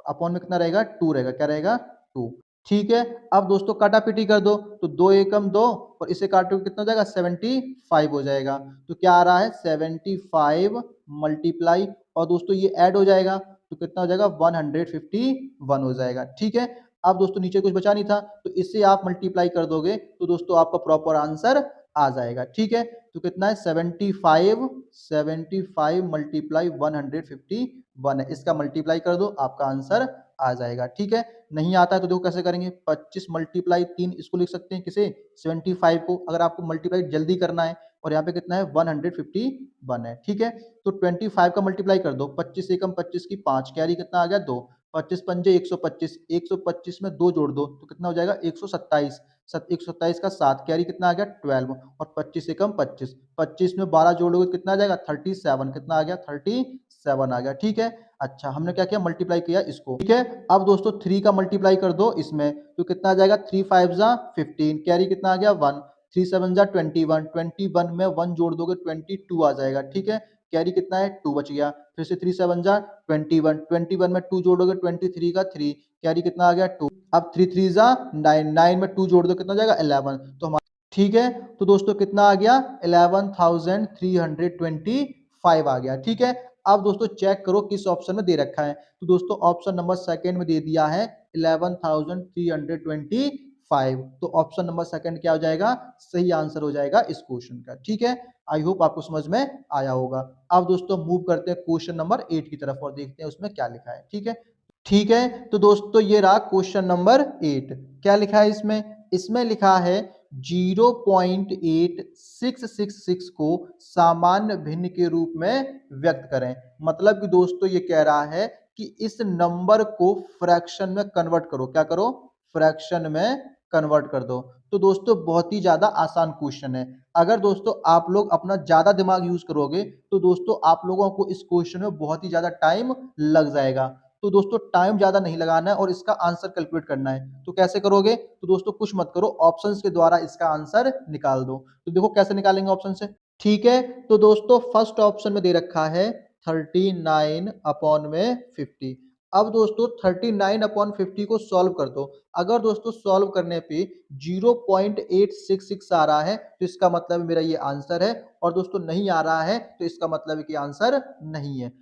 अपॉन में कितना रहेगा 2 रहेगा, क्या रहेगा 2। ठीक है, अब दोस्तों काटापीटी कर दो, तो 2 एकम 2 और इसे काटो कितना हो जाएगा, 75 हो जाएगा। तो क्या आ रहा है, 75 मल्टीप्लाई, और दोस्तों ये ऐड हो जाएगा तो कितना हो जाएगा, 151 हो जाएगा। ठीक है, अब दोस्तों नीचे कुछ बचा नहीं था तो इससे आप मल्टीप्लाई कर दोगे तो दोस्तों आपका प्रॉपर आंसर आ जाएगा। ठीक है, तो कितना है, 75 मल्टीप्लाई 151 है, इसका मल्टीप्लाई कर दो आपका आंसर आ जाएगा। ठीक है, नहीं आता है तो देखो कैसे करेंगे, 25 मल्टीप्लाई 3 इसको लिख सकते हैं किसे, 75 को, अगर आपको मल्टीप्लाई जल्दी करना है, और यहाँ पे कितना है 151 है। ठीक है, तो 25 का मल्टीप्लाई कर दो, 25 एकम 25 की 5, कैरी कितना आ गया 2, 25 पंजे 125, 125 में 2 जोड़ दो तो कितना हो जाएगा 127, 127 का 7, कैरी कितना आ गया 12, और 25 एकम 25, 25 में 12 जोड़ोगे तो कितना आ जाएगा 37, कितना आ गया 37 आ गया। ठीक है, अच्छा हमने क्या किया, मल्टीप्लाई किया इसको। ठीक है, अब दोस्तों 3 का मल्टीप्लाई कर दो इसमें तो कितना आ जाएगा, 3 5 जा 15, कैरी कितना आ गया 1, 3 7 जा 21, 21 में 1 जोड़ दोगे 22 आ जाएगा। ठीक है, कैरी कितना है 2 बच गया, फिर से 3 7 जा 21, 21 में 2 जोड़ोगे 23 का 3, कैरी कितना आ गया 2। अब 3 3 जा 9, 9 में 2 जोड़ दो कितना हो जाएगा 11। तो हमारा ठीक है, तो दोस्तों कितना आ गया 11,325 आ गया। ठीक है, अब दोस्तों चेक करो किस ऑप्शन में दे रखा है। तो दोस्तों ऑप्शन नंबर सेकंड में दे दिया है 11,325। तो ऑप्शन नंबर सेकंड क्या हो जाएगा, सही आंसर हो जाएगा इस क्वेश्चन का। ठीक है, आई होप आपको समझ में आया होगा। अब दोस्तों मूव करते हैं क्वेश्चन नंबर 8 की तरफ और देखते हैं उसमें क्या लिखा है। ठीक है, ठीक है, तो दोस्तों ये रहा क्वेश्चन नंबर 8। क्या लिखा है इसमें, इसमें लिखा है 0.8666 को सामान्य भिन्न के रूप में व्यक्त करें। मतलब कि दोस्तों ये कह रहा है कि इस नंबर को फ्रैक्शन में कन्वर्ट करो। क्या करो, फ्रैक्शन में कन्वर्ट कर दो। तो दोस्तों बहुत ही ज्यादा आसान क्वेश्चन है। अगर दोस्तों आप लोग अपना ज्यादा दिमाग यूज करोगे तो दोस्तों आप लोगों को इस क्वेश्चन में बहुत ही ज्यादा टाइम लग जाएगा। तो दोस्तों टाइम ज्यादा नहीं लगाना है और इसका आंसर कैलकुलेट करना है। तो कैसे करोगे, तो दोस्तों कुछ मत करो, ऑप्शंस के द्वारा इसका आंसर निकाल दो। तो देखो कैसे निकालेंगे ऑप्शन से। ठीक है, तो दोस्तों फर्स्ट ऑप्शन में दे रखा है 39 अपॉन में 50। अब दोस्तों 39 अपॉन 50 को सॉल्व कर दो। अगर दोस्तों सॉल्व करने पे 0.866 आ रहा है तो इसका मतलब मेरा ये आंसर है, और दोस्तों नहीं आ रहा है तो इसका मतलब है कि आंसर नहीं है।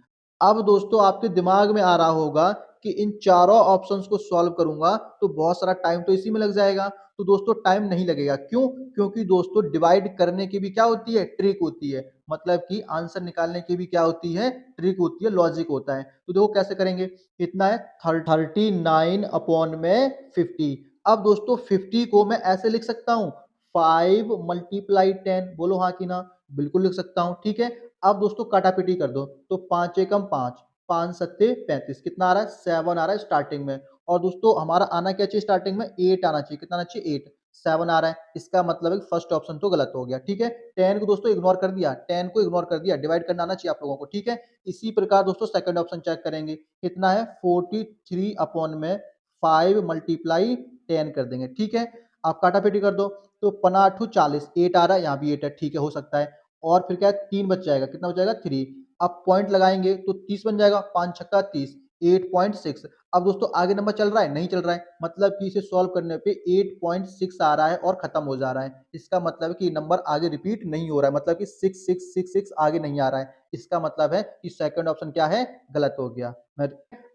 अब दोस्तों आपके दिमाग में आ रहा होगा कि इन चारों ऑप्शंस को सॉल्व करूंगा तो बहुत सारा टाइम तो इसी में लग जाएगा। तो दोस्तों टाइम नहीं लगेगा, क्यों, क्योंकि दोस्तों डिवाइड करने की भी क्या होती है, ट्रिक होती है। मतलब कि आंसर निकालने की भी क्या होती है, ट्रिक होती है, लॉजिक होता है। तो देखो कैसे करेंगे, कितना है 39 अपॉन में 50। अब दोस्तों 50 को मैं ऐसे लिख सकता हूँ 5 मल्टीप्लाई 10, बोलो हाँ कि ना, बिल्कुल लिख सकता हूँ। ठीक है, अब दोस्तों काटापीटी कर दो, तो 5 एकम 5, 5 सत्ते 35, कितना आ रहा है 7 आ रहा है स्टार्टिंग में। और दोस्तों हमारा आना क्या चाहिए स्टार्टिंग में, 8 आना चाहिए, कितना आना चाहिए 8, 7 आ रहा है, इसका मतलब है फर्स्ट ऑप्शन तो गलत हो गया। ठीक है, 10 को दोस्तों इग्नोर कर दिया, 10 को इग्नोर कर दिया, डिवाइड करना आना चाहिए आप लोगों को। ठीक है, इसी प्रकार दोस्तों सेकंड ऑप्शन चेक करेंगे, कितना है 43 अपॉन में 5 मल्टीप्लाई 10 कर देंगे। ठीक है, आप काटापीटी कर दो, तो 5 40, 8 आ रहा है, यहाँ भी 8 है, ठीक है हो सकता है। और फिर क्या है 3 बच जाएगा, कितना बच जाएगा 3। अब पॉइंट लगाएंगे तो 30 बन जाएगा, 5 छक्का 30, 8.6। अब दोस्तों आगे नंबर चल रहा है, नहीं चल रहा है, मतलब कि इसे सॉल्व करने पे 8.6 आ रहा है और खत्म हो जा रहा है। इसका मतलब है कि नंबर आगे रिपीट नहीं हो रहा है, मतलब कि 6666 आगे नहीं आ रहा है। इसका मतलब है कि सेकंड ऑप्शन क्या है, गलत हो गया।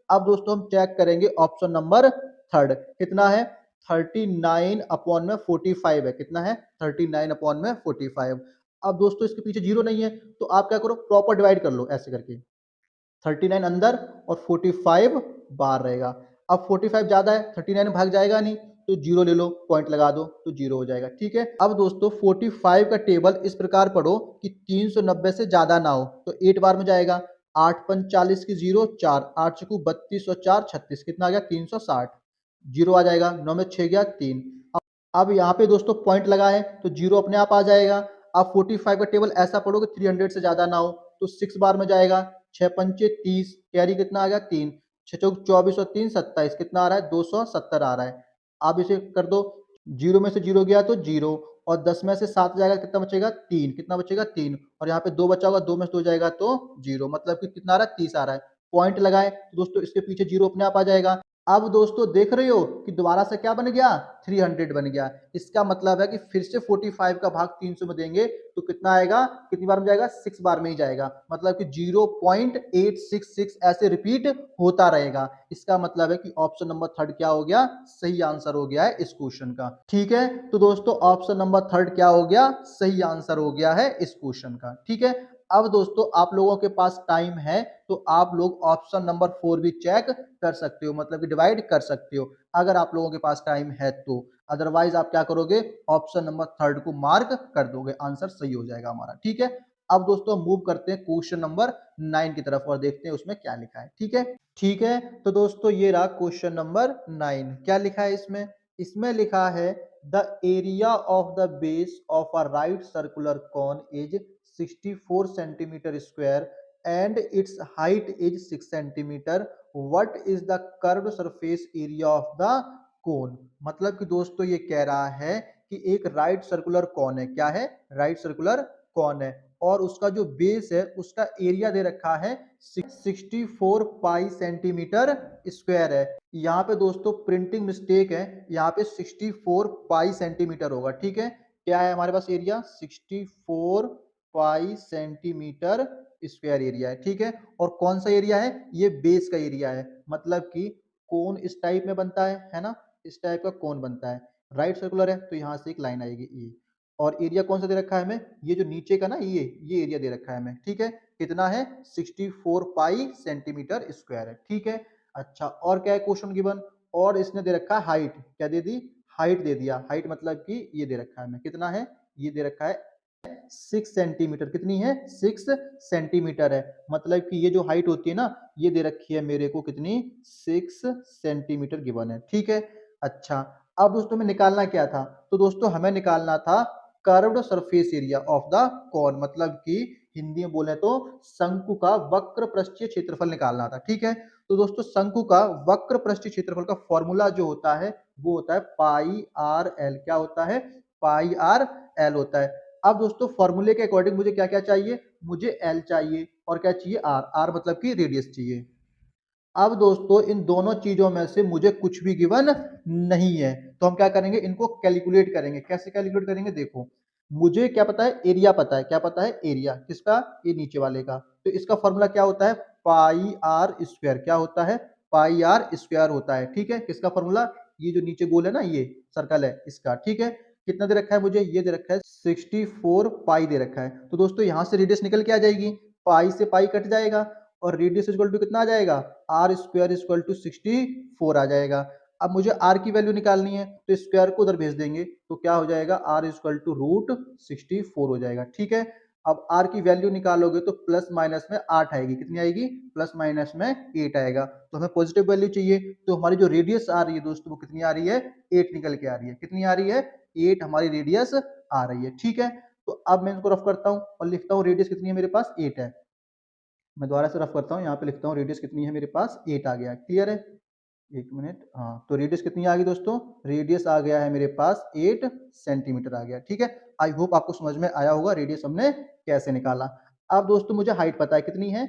अब दोस्तों हम चेक करेंगे ऑप्शन नंबर थर्ड, कितना है 39 अपॉन में 45 है, कितना है 39 अपॉन में 45। अब दोस्तों इसके पीछे जीरो नहीं है, तो आप क्या करो प्रॉपर डिवाइड कर लो ऐसे करके, 39 अंदर और 45 बाहर रहेगा। अब 45 ज्यादा है, 39 भाग जाएगा नहीं, तो जीरो ले लो, पॉइंट लगा दो तो जीरो हो जाएगा। ठीक है, अब दोस्तों 45 का टेबल इस प्रकार पढ़ो कि 390 से ज्यादा ना हो, तो 8 बार में जाएगा, 8 पंच 40 की जीरो 4, 8 चकू 32 और 4 36, कितना आ गया 360, जीरो आ जाएगा, 9 में 6 गया 3। अब यहाँ पे दोस्तों पॉइंट लगा है तो जीरो अपने आप आ जाएगा। अब 45 का टेबल ऐसा पढ़ोगे 300 से ज्यादा ना हो, तो 6 बार में जाएगा, 6 पंचे 30, कैरी कितना आ गया 3, 6 चौक 24 और 3 27, कितना आ रहा है 270 आ रहा है। आप इसे कर दो, जीरो में से जीरो गया तो जीरो, और 10 में से 7 जाएगा कितना बचेगा 3, कितना बचेगा 3, और यहाँ पे 2 बचा होगा, 2 में से 2 जाएगा तो जीरो, मतलब कि कितना आ रहा है 30 आ रहा है। पॉइंट लगाए तो दोस्तों इसके पीछे जीरो अपने आप आ जाएगा। अब दोस्तों देख रहे हो कि दोबारा से क्या बन गया 300 बन गया। इसका मतलब है कि फिर से 45 का भाग 300 में देंगे तो कितना आएगा, कितनी बार में जाएगा 6 बार में ही जाएगा, मतलब कि 0.866 ऐसे रिपीट होता रहेगा। इसका मतलब है कि ऑप्शन नंबर थर्ड क्या हो गया, सही आंसर हो गया है इस क्वेश्चन का। ठीक है, तो दोस्तों ऑप्शन नंबर थर्ड क्या हो गया, सही आंसर हो गया है इस क्वेश्चन का। ठीक है, अब दोस्तों आप लोगों के पास टाइम है तो आप लोग ऑप्शन नंबर 4 भी चेक कर सकते हो, मतलब कि डिवाइड कर सकते हो अगर आप लोगों के पास टाइम है तो। अदरवाइज आप क्या करोगे, ऑप्शन नंबर थर्ड को मार्क कर दोगे, आंसर सही हो जाएगा हमारा। ठीक है, अब दोस्तों मूव करते हैं क्वेश्चन नंबर 9 की तरफ और देखते हैं उसमें क्या लिखा है। ठीक है, ठीक है, तो दोस्तों ये रहा क्वेश्चन नंबर 9। क्या लिखा है इसमें, इसमें लिखा है the area of the base of a right circular cone is 64 centimetre square and its height is 6 centimeter. What is the curved surface area of the cone? मतलब कि दोस्तों ये कह रहा है कि एक राइट सर्कुलर कॉन है, क्या है राइट सर्कुलर कौन है और उसका जो बेस है उसका एरिया दे रखा है 64 पाई सेंटीमीटर स्क्वायर है। यहाँ पे दोस्तों प्रिंटिंग मिस्टेक है, यहाँ पे 64 पाई सेंटीमीटर होगा। ठीक है, क्या है हमारे पास area 64 pi centimetre square area है। ठीक है, और कौन सा एरिया है, ये बेस का एरिया है, मतलब कि कोन इस टाइप में बनता है ना, इस टाइप का कोन बनता है, राइट सर्कुलर है तो यहाँ से एक लाइन आएगी ये। और एरिया कौन सा दे रखा है हमें, ये जो नीचे का ना ये एरिया दे रखा है हमें। ठीक है, कितना है 64 पाई सेंटीमीटर स्क्वायर है। ठीक है, अच्छा और क्या है क्वेश्चन गिवन, और इसने दे रखा है हाइट, क्या दे दी, हाइट दे दिया। हाइट मतलब कि ये दे रखा है हमें, कितना है, ये दे रखा है 6 सेंटीमीटर, कितनी है 6 सेंटीमीटर है, मतलब कि ये जो हाइट होती है ना ये दे रखी है मेरे को कितनी 6 सेंटीमीटर गिवन है। ठीक है, अच्छा अब दोस्तों में निकालना क्या था, तो दोस्तों हमें निकालना था curved surface area of the cone, मतलब कि हिंदी में बोले तो शंकु का वक्र पृष्ठीय क्षेत्रफल निकालना था। ठीक है, तो दोस्तों शंकु का वक्र पृष्ठीय क्षेत्रफल का फॉर्मूला जो होता है वो होता है पाई आर एल, क्या होता है, पाई आर एल होता है। अब दोस्तों फॉर्मूले के अकॉर्डिंग मुझे क्या क्या चाहिए, मुझे एल चाहिए और क्या चाहिए आर, आर मतलब कि रेडियस चाहिए। अब दोस्तों इन दोनों चीजों में से मुझे कुछ भी गिवन नहीं है, तो हम क्या करेंगे, इनको कैलकुलेट करेंगे। कैसे कैलकुलेट करेंगे, देखो मुझे क्या पता है, एरिया पता है, क्या पता है, एरिया किसका, ये नीचे वाले का, तो इसका फॉर्मूला क्या होता है, पाई आर स्क्वायर, क्या होता है, पाई आर स्क्वायर होता है। ठीक है, किसका फॉर्मूला, ये जो नीचे गोल है ना, ये सर्कल है इसका। ठीक है, कितना दे रखा है मुझे, ये दे रखा है 64 पाई दे रखा है। तो दोस्तों यहाँ से रेडियस निकल के आ जाएगी, पाई से पाई कट जाएगा और रेडियस इक्वल टू कितना आ जाएगा, आर स्क्वायर इक्वल टू 64 आ जाएगा। अब मुझे आर की वैल्यू निकालनी है तो स्क्वायर को उधर भेज देंगे तो क्या हो जाएगा, आर इक्वल टू रूट 64 हो जाएगा। ठीक है, अब आर की वैल्यू निकालोगे तो प्लस माइनस में 8 आएगी, कितनी आएगी, प्लस माइनस में 8 आएगा। तो हमें पॉजिटिव वैल्यू चाहिए, तो हमारी जो रेडियस आ रही है दोस्तों वो कितनी आ रही है, 8 निकल के आ रही है, कितनी आ रही है, 8 हमारी रेडियस आ रही है। ठीक है, तो अब मैं इसको रफ करता हूँ और लिखता हूँ रेडियस कितनी है मेरे पास, 8 है। मैं दोबारा से रफ करता हूँ, यहाँ पे लिखता हूँ रेडियस कितनी है मेरे पास, 8 आ गया, क्लियर है, एक मिनट, हाँ तो रेडियस कितनी आ गई दोस्तों, रेडियस आ गया है मेरे पास 8 सेंटीमीटर आ गया। ठीक है, आई होप आपको समझ में आया होगा रेडियस हमने कैसे निकाला। अब दोस्तों मुझे हाइट पता है कितनी है,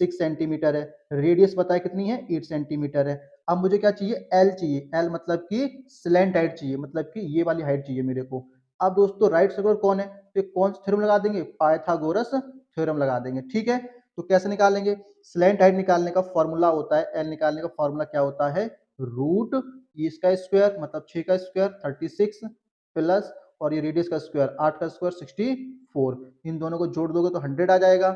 6 सेंटीमीटर है, रेडियस पता है कितनी है, 8 सेंटीमीटर है। अब मुझे क्या चाहिए, एल चाहिए, एल मतलब कि स्लैंट हाइट चाहिए, मतलब कि ये वाली हाइट चाहिए मेरे को। अब दोस्तों राइट सर्कुलर कौन है, तो कौन सा थ्योरम लगा देंगे, पाइथागोरस थ्योरम लगा देंगे। ठीक है, तो कैसे निकालेंगे, स्लैंट हाइट निकालने का फॉर्मूला होता है, एल निकालने का फॉर्मूला क्या होता है, रूट इसका स्क्वायर मतलब 6 का स्क्वायर 36 प्लस और ये रेडियस का स्क्वायर 8 का स्क्वायर 64, इन दोनों को जोड़ दोगे तो 100 आ जाएगा।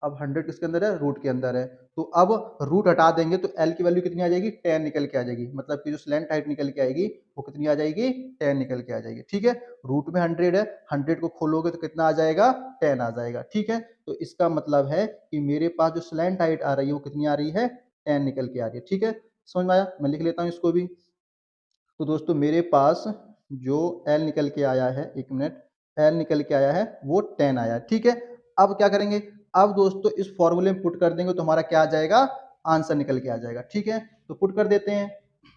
अब 100 किसके अंदर है, रूट के अंदर है, तो अब रूट हटा देंगे तो एल की वैल्यू कितनी आ जाएगी, 10 निकल के आ जाएगी, मतलब कि जो स्लैंट हाइट निकल के आएगी वो कितनी आ जाएगी, 10 निकल के आ जाएगी। ठीक है, रूट में 100 है, 100 को खोलोगे तो कितना आ जाएगा, 10 आ जाएगा। ठीक है, तो इसका मतलब है कि मेरे पास जो स्लैंट हाइट आ रही है वो कितनी आ रही है, 10 निकल के आ रही है। ठीक है, समझ में आया, मैं लिख लेता हूँ इसको भी। तो दोस्तों मेरे पास जो एल निकल के आया है, एक मिनट, एल निकल के आया है वो 10 आया है। ठीक है, अब क्या करेंगे, अब दोस्तों इस फॉर्मूले में पुट कर देंगे तो हमारा क्या आ जाएगा, आंसर निकल के आ जाएगा। ठीक है, तो पुट कर देते हैं।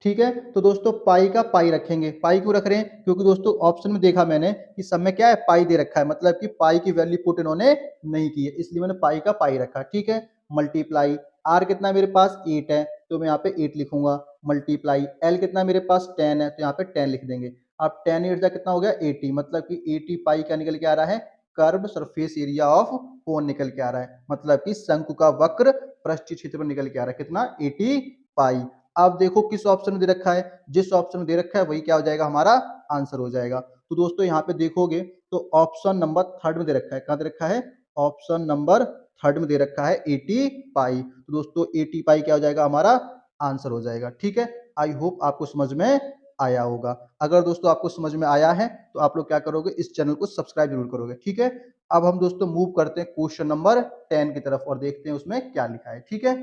ठीक है, तो दोस्तों पाई का पाई रखेंगे, पाई क्यों रख रहे हैं, क्योंकि दोस्तों ऑप्शन में देखा मैंने कि सब में क्या है, पाई दे रखा है, मतलब कि पाई की वैल्यू पुट इन्होंने नहीं की है, इसलिए मैंने पाई का पाई रखा। ठीक है, मल्टीप्लाई आर कितना है मेरे पास 8 है तो मैं यहाँ पे 8 लिखूंगा, मल्टीप्लाई एल कितना मेरे पास 10 है तो यहाँ पे 10 लिख देंगे। अब 10 8 कितना हो गया 80, मतलब कि 80 पाई क्या निकल के आ रहा है, curve surface area of cone निकल के आ रहा है, मतलब कि शंकु का वक्र पृष्ठीय क्षेत्रफल निकल के आ रहा है कितना 80 पाई। अब देखो किस ऑप्शन में दे रखा है, जिस ऑप्शन में दे रखा है वही क्या हो जाएगा, हमारा आंसर हो जाएगा। तो दोस्तों यहाँ पे देखोगे तो ऑप्शन नंबर 3 में दे रखा है, कहाँ दे रखा है, ऑप्शन नंबर 3 में दे रखा है 80 पाई। तो दोस्तों 80 पाई क्या हो जाएगा, हमारा आंसर हो जाएगा। ठीक है, आई होप आपको समझ में आया होगा। अगर दोस्तों आपको समझ में आया है तो आप लोग क्या करोगे, इस चैनल को सब्सक्राइब जरूर करोगे। ठीक है, अब हम दोस्तों मूव करते हैं क्वेश्चन नंबर 10 की तरफ और देखते हैं उसमें क्या लिखा है। ठीक है,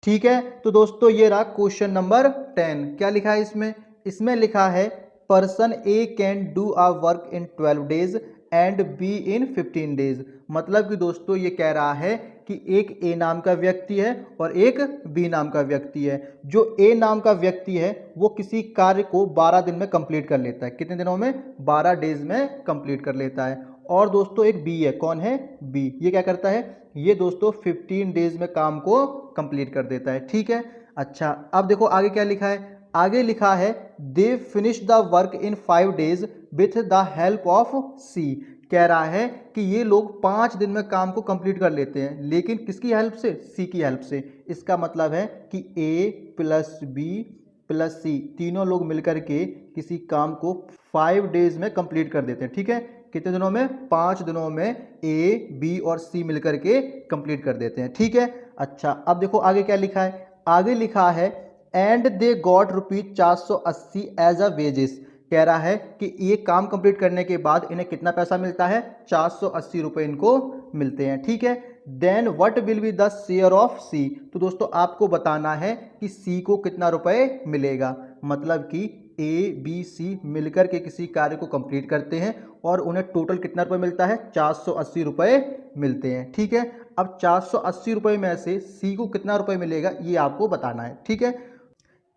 ठीक है, तो दोस्तों ये रहा क्वेश्चन नंबर 10। क्या लिखा है इसमें, इसमें लिखा है person A can do a work in 12 days and be in 15 days. मतलब कि दोस्तों ये कह रहा है कि एक ए नाम का व्यक्ति है और एक बी नाम का व्यक्ति है। जो ए नाम का व्यक्ति है वो किसी कार्य को 12 दिन में कंप्लीट कर लेता है, कितने दिनों में, 12 डेज में कंप्लीट कर लेता है। और दोस्तों एक बी है, कौन है, बी, ये क्या करता है, ये दोस्तों 15 डेज में काम को कंप्लीट कर देता है, ठीक है। अच्छा अब देखो आगे क्या लिखा है, आगे लिखा है they finish the work in 5 days with the help of C. कह रहा है कि ये लोग 5 दिन में काम को कंप्लीट कर लेते हैं, लेकिन किसकी हेल्प से, सी की हेल्प से। इसका मतलब है कि ए प्लस बी प्लस सी तीनों लोग मिलकर के किसी काम को 5 डेज में कंप्लीट कर देते हैं, ठीक है। कितने दिनों में, 5 दिनों में ए बी और सी मिलकर के कंप्लीट कर देते हैं, ठीक है। अच्छा अब देखो आगे क्या लिखा है, आगे लिखा है and they got rupees 480 as a wages. कह रहा है कि ये काम कंप्लीट करने के बाद इन्हें कितना पैसा मिलता है, 480 रुपए इनको मिलते हैं, ठीक है। Then what will be the share of C. तो दोस्तों आपको बताना है कि सी को कितना रुपए मिलेगा, मतलब कि ए बी सी मिलकर के किसी कार्य को कंप्लीट करते हैं और उन्हें टोटल कितना रुपए मिलता है, 480 रुपए मिलते हैं, ठीक है। अब 480 रुपए में से सी को कितना रुपए मिलेगा ये आपको बताना है, ठीक है।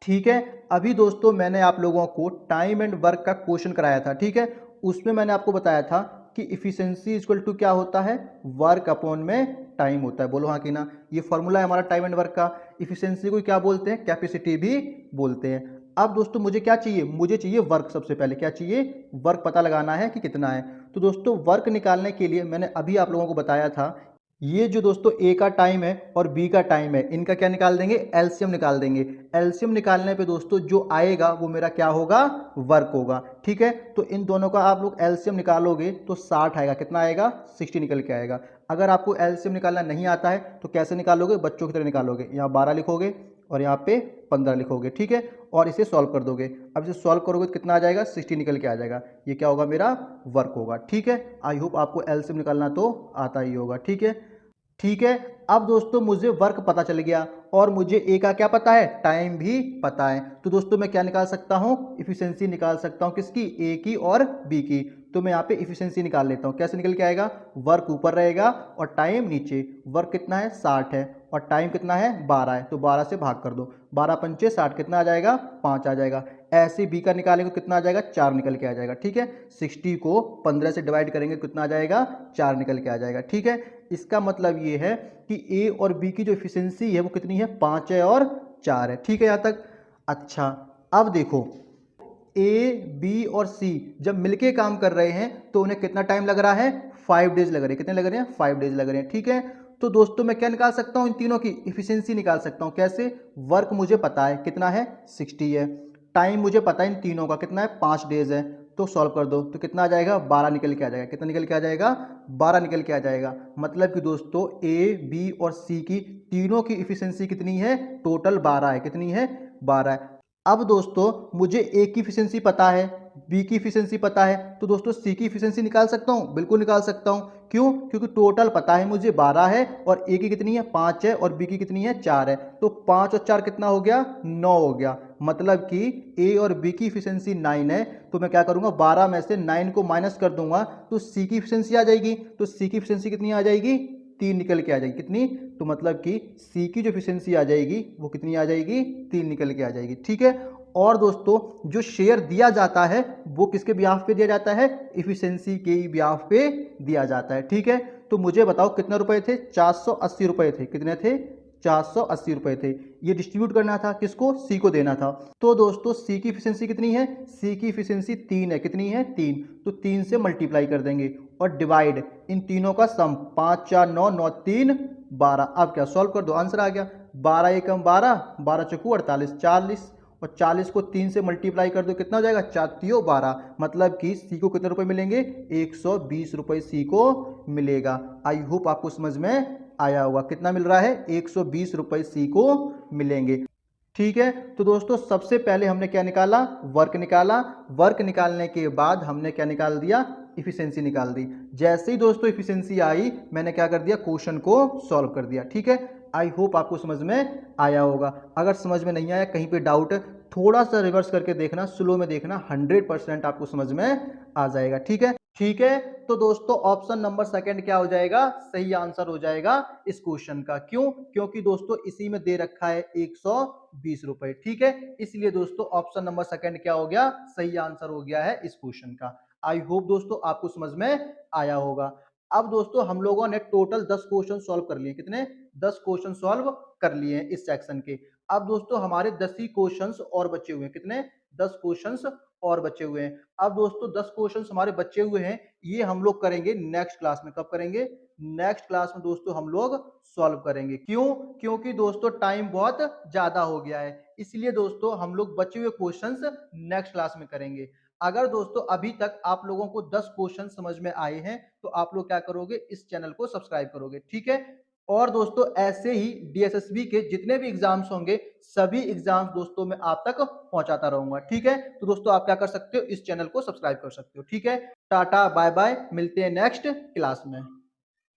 ठीक है, अभी दोस्तों मैंने आप लोगों को टाइम एंड वर्क का क्वेश्चन कराया था, ठीक है। उसमें मैंने आपको बताया था कि इफिशिएंसी इक्वल टू क्या होता है, वर्क अपॉन में टाइम होता है, बोलो हाँ कि ना। ये फॉर्मूला है हमारा टाइम एंड वर्क का। इफिशिएंसी को क्या बोलते हैं, कैपेसिटी भी बोलते हैं। अब दोस्तों मुझे क्या चाहिए, मुझे चाहिए वर्क। सबसे पहले क्या चाहिए, वर्क पता लगाना है कि कितना है। तो दोस्तों वर्क निकालने के लिए मैंने अभी आप लोगों को बताया था, ये जो दोस्तों ए का टाइम है और बी का टाइम है, इनका क्या निकाल देंगे, एलसीएम निकाल देंगे। एलसीएम निकालने पे दोस्तों जो आएगा वो मेरा क्या होगा, वर्क होगा, ठीक है। तो इन दोनों का आप लोग एलसीएम निकालोगे तो 60 आएगा, कितना आएगा, 60 निकल के आएगा। अगर आपको एलसीएम निकालना नहीं आता है तो कैसे निकालोगे, बच्चों की तरह निकालोगे, यहाँ 12 लिखोगे और यहाँ पे 15 लिखोगे, ठीक है, और इसे सॉल्व कर दोगे। अब इसे सॉल्व करोगे तो कितना आ जाएगा, 60 निकल के आ जाएगा। ये क्या होगा, मेरा वर्क होगा, ठीक है। आई होप आपको एलसीएम निकालना तो आता ही होगा, ठीक है। ठीक है, अब दोस्तों मुझे वर्क पता चल गया और मुझे ए का क्या पता है, टाइम भी पता है। तो दोस्तों मैं क्या निकाल सकता हूं, इफिशिएंसी निकाल सकता हूं, किसकी, ए की और बी की। तो मैं यहाँ पे इफिशिएंसी निकाल लेता हूं, कैसे निकल के आएगा, वर्क ऊपर रहेगा और टाइम नीचे। वर्क कितना है, 60 है और टाइम कितना है, 12 है, तो 12 से भाग कर दो, 12 पंचे 60, कितना आ जाएगा, 5 आ जाएगा। ऐसे बी का निकालेंगे तो कितना आ जाएगा, 4 निकल के आ जाएगा, ठीक है। 60 को 15 से डिवाइड करेंगे कितना आ जाएगा, 4 निकल के आ जाएगा, ठीक है। इसका मतलब ये है कि ए और बी की जो एफिशिएंसी है वो कितनी है, 5 है और 4 है, ठीक है यहाँ तक। अच्छा अब देखो ए बी और सी जब मिलके काम कर रहे हैं तो उन्हें कितना टाइम लग रहा है, 5 डेज लग रहे हैं, कितने लग रहे हैं, 5 डेज लग रहे हैं, ठीक है। तो दोस्तों मैं क्या निकाल सकता हूं, इन तीनों की इफिशिएंसी निकाल सकता हूं, कैसे, वर्क मुझे पता है कितना है, 60 है, टाइम मुझे पता है इन तीनों का कितना है, 5 डेज है, तो सॉल्व कर दो तो कितना आ जाएगा, 12 निकल के आ जाएगा, कितना निकल के आ जाएगा, 12 निकल के आ जाएगा। मतलब कि दोस्तों ए बी और सी की तीनों की इफिशिएंसी कितनी है, टोटल 12 है, कितनी है, 12 है। अब दोस्तों मुझे ए की इफिशिएंसी पता है, बी की इफिशिएंसी पता है, तो दोस्तों सी की इफिशिएंसी निकाल सकता हूं, बिल्कुल निकाल सकता हूं। क्यों, क्योंकि टोटल पता है मुझे 12 है और ए की कितनी है, 5 है और बी की कितनी है, 4 है, तो 5 और 4 कितना हो गया, 9 हो गया। मतलब कि ए और बी की इफिशिएंसी 9 है, तो मैं क्या करूंगा, 12 में से 9 को माइनस कर दूंगा तो सी की इफिशिएंसी आ जाएगी। तो सी की इफिशिएंसी कितनी आ जाएगी, 3 निकल के आ जाएगी, कितनी, तो मतलब कि सी की जो इफिशिएंसी आ जाएगी वो कितनी आ जाएगी, 3 निकल के आ जाएगी, ठीक है। और दोस्तों जो शेयर दिया जाता है वो किसके ब्याह पे दिया जाता है, इफिशिएंसी के ही ब्याह पे दिया जाता है, ठीक है। तो मुझे बताओ कितने रुपए थे, 480 रुपए थे, कितने थे, 480 रुपए थे। ये डिस्ट्रीब्यूट करना था किसको, सी को देना था। तो दोस्तों सी की इफिशिएंसी कितनी है, सी की इफिशिएंसी 3 है, कितनी है, 3, तो 3 से मल्टीप्लाई कर देंगे और डिवाइड इन तीनों का सम, 5 4 9 9 3 12। अब क्या, सॉल्व कर दो, आंसर आ गया, 12 एकम 12, 12 चौकू 48, 40 और 40 को 3 से मल्टीप्लाई कर दो, कितना हो जाएगा, 4 12। मतलब कि सी को कितने रुपए मिलेंगे, 120 रुपए सी को मिलेगा। आई होप आपको समझ में आया होगा, कितना मिल रहा है, 120 रुपए सी को मिलेंगे, ठीक है। तो दोस्तों सबसे पहले हमने क्या निकाला, वर्क निकाला। वर्क निकालने के बाद हमने क्या निकाल दिया, इफिशिएंसी निकाल दी। जैसे ही दोस्तों इफिशिएंसी आई मैंने क्या कर दिया, क्वेश्चन को सॉल्व कर दिया, ठीक है। आई होप आपको समझ में आया होगा। अगर समझ में नहीं आया, कहीं पे डाउट है, थोड़ा सा रिवर्स करके देखना, स्लो में देखना, 100% आपको समझ में आ जाएगा, ठीक है। ठीक है, तो दोस्तों ऑप्शन नंबर सेकंड क्या हो जाएगा, सही आंसर हो जाएगा इस क्वेश्चन का। क्यों, क्योंकि दोस्तों इसी में दे रखा है 120 रुपए, ठीक है। इसलिए दोस्तों ऑप्शन नंबर सेकंड क्या हो गया, सही आंसर हो गया है इस क्वेश्चन का। आई होप दोस्तों आपको समझ में आया होगा। अब दोस्तों हम लोगों ने टोटल 10 क्वेश्चन सॉल्व कर लिए। कितने? 10 क्वेश्चन सॉल्व कर लिए हैं इस सेक्शन के। अब दोस्तों हमारे 10 ही क्वेश्चंस और बचे हुए हैं। कितने? 10 क्वेश्चंस और बचे हुए हैं। अब दोस्तों 10 क्वेश्चंस हमारे बचे हुए हैं, ये हम लोग करेंगे नेक्स्ट क्लास में। कब करेंगे? नेक्स्ट क्लास में दोस्तों हम लोग सॉल्व करेंगे। क्यों? क्योंकि दोस्तों टाइम बहुत ज़्यादा हो गया है। इसलिए दोस्तों हम लोग बचे हुए क्वेश्चंस नेक्स्ट क्लास में करेंगे। अगर दोस्तों अभी तक आप लोगों को 10 क्वेश्चन समझ में आए हैं, तो आप लोग क्या करोगे? इस चैनल को सब्सक्राइब करोगे, ठीक है? और दोस्तों ऐसे ही डीएसएसबी के जितने भी एग्जाम्स होंगे, सभी एग्जाम्स दोस्तों मैं आप तक पहुंचाता रहूंगा, ठीक है? तो दोस्तों आप क्या कर सकते हो? इस चैनल को सब्सक्राइब कर सकते हो, ठीक है? टाटा बाय बाय, मिलते हैं नेक्स्ट क्लास में।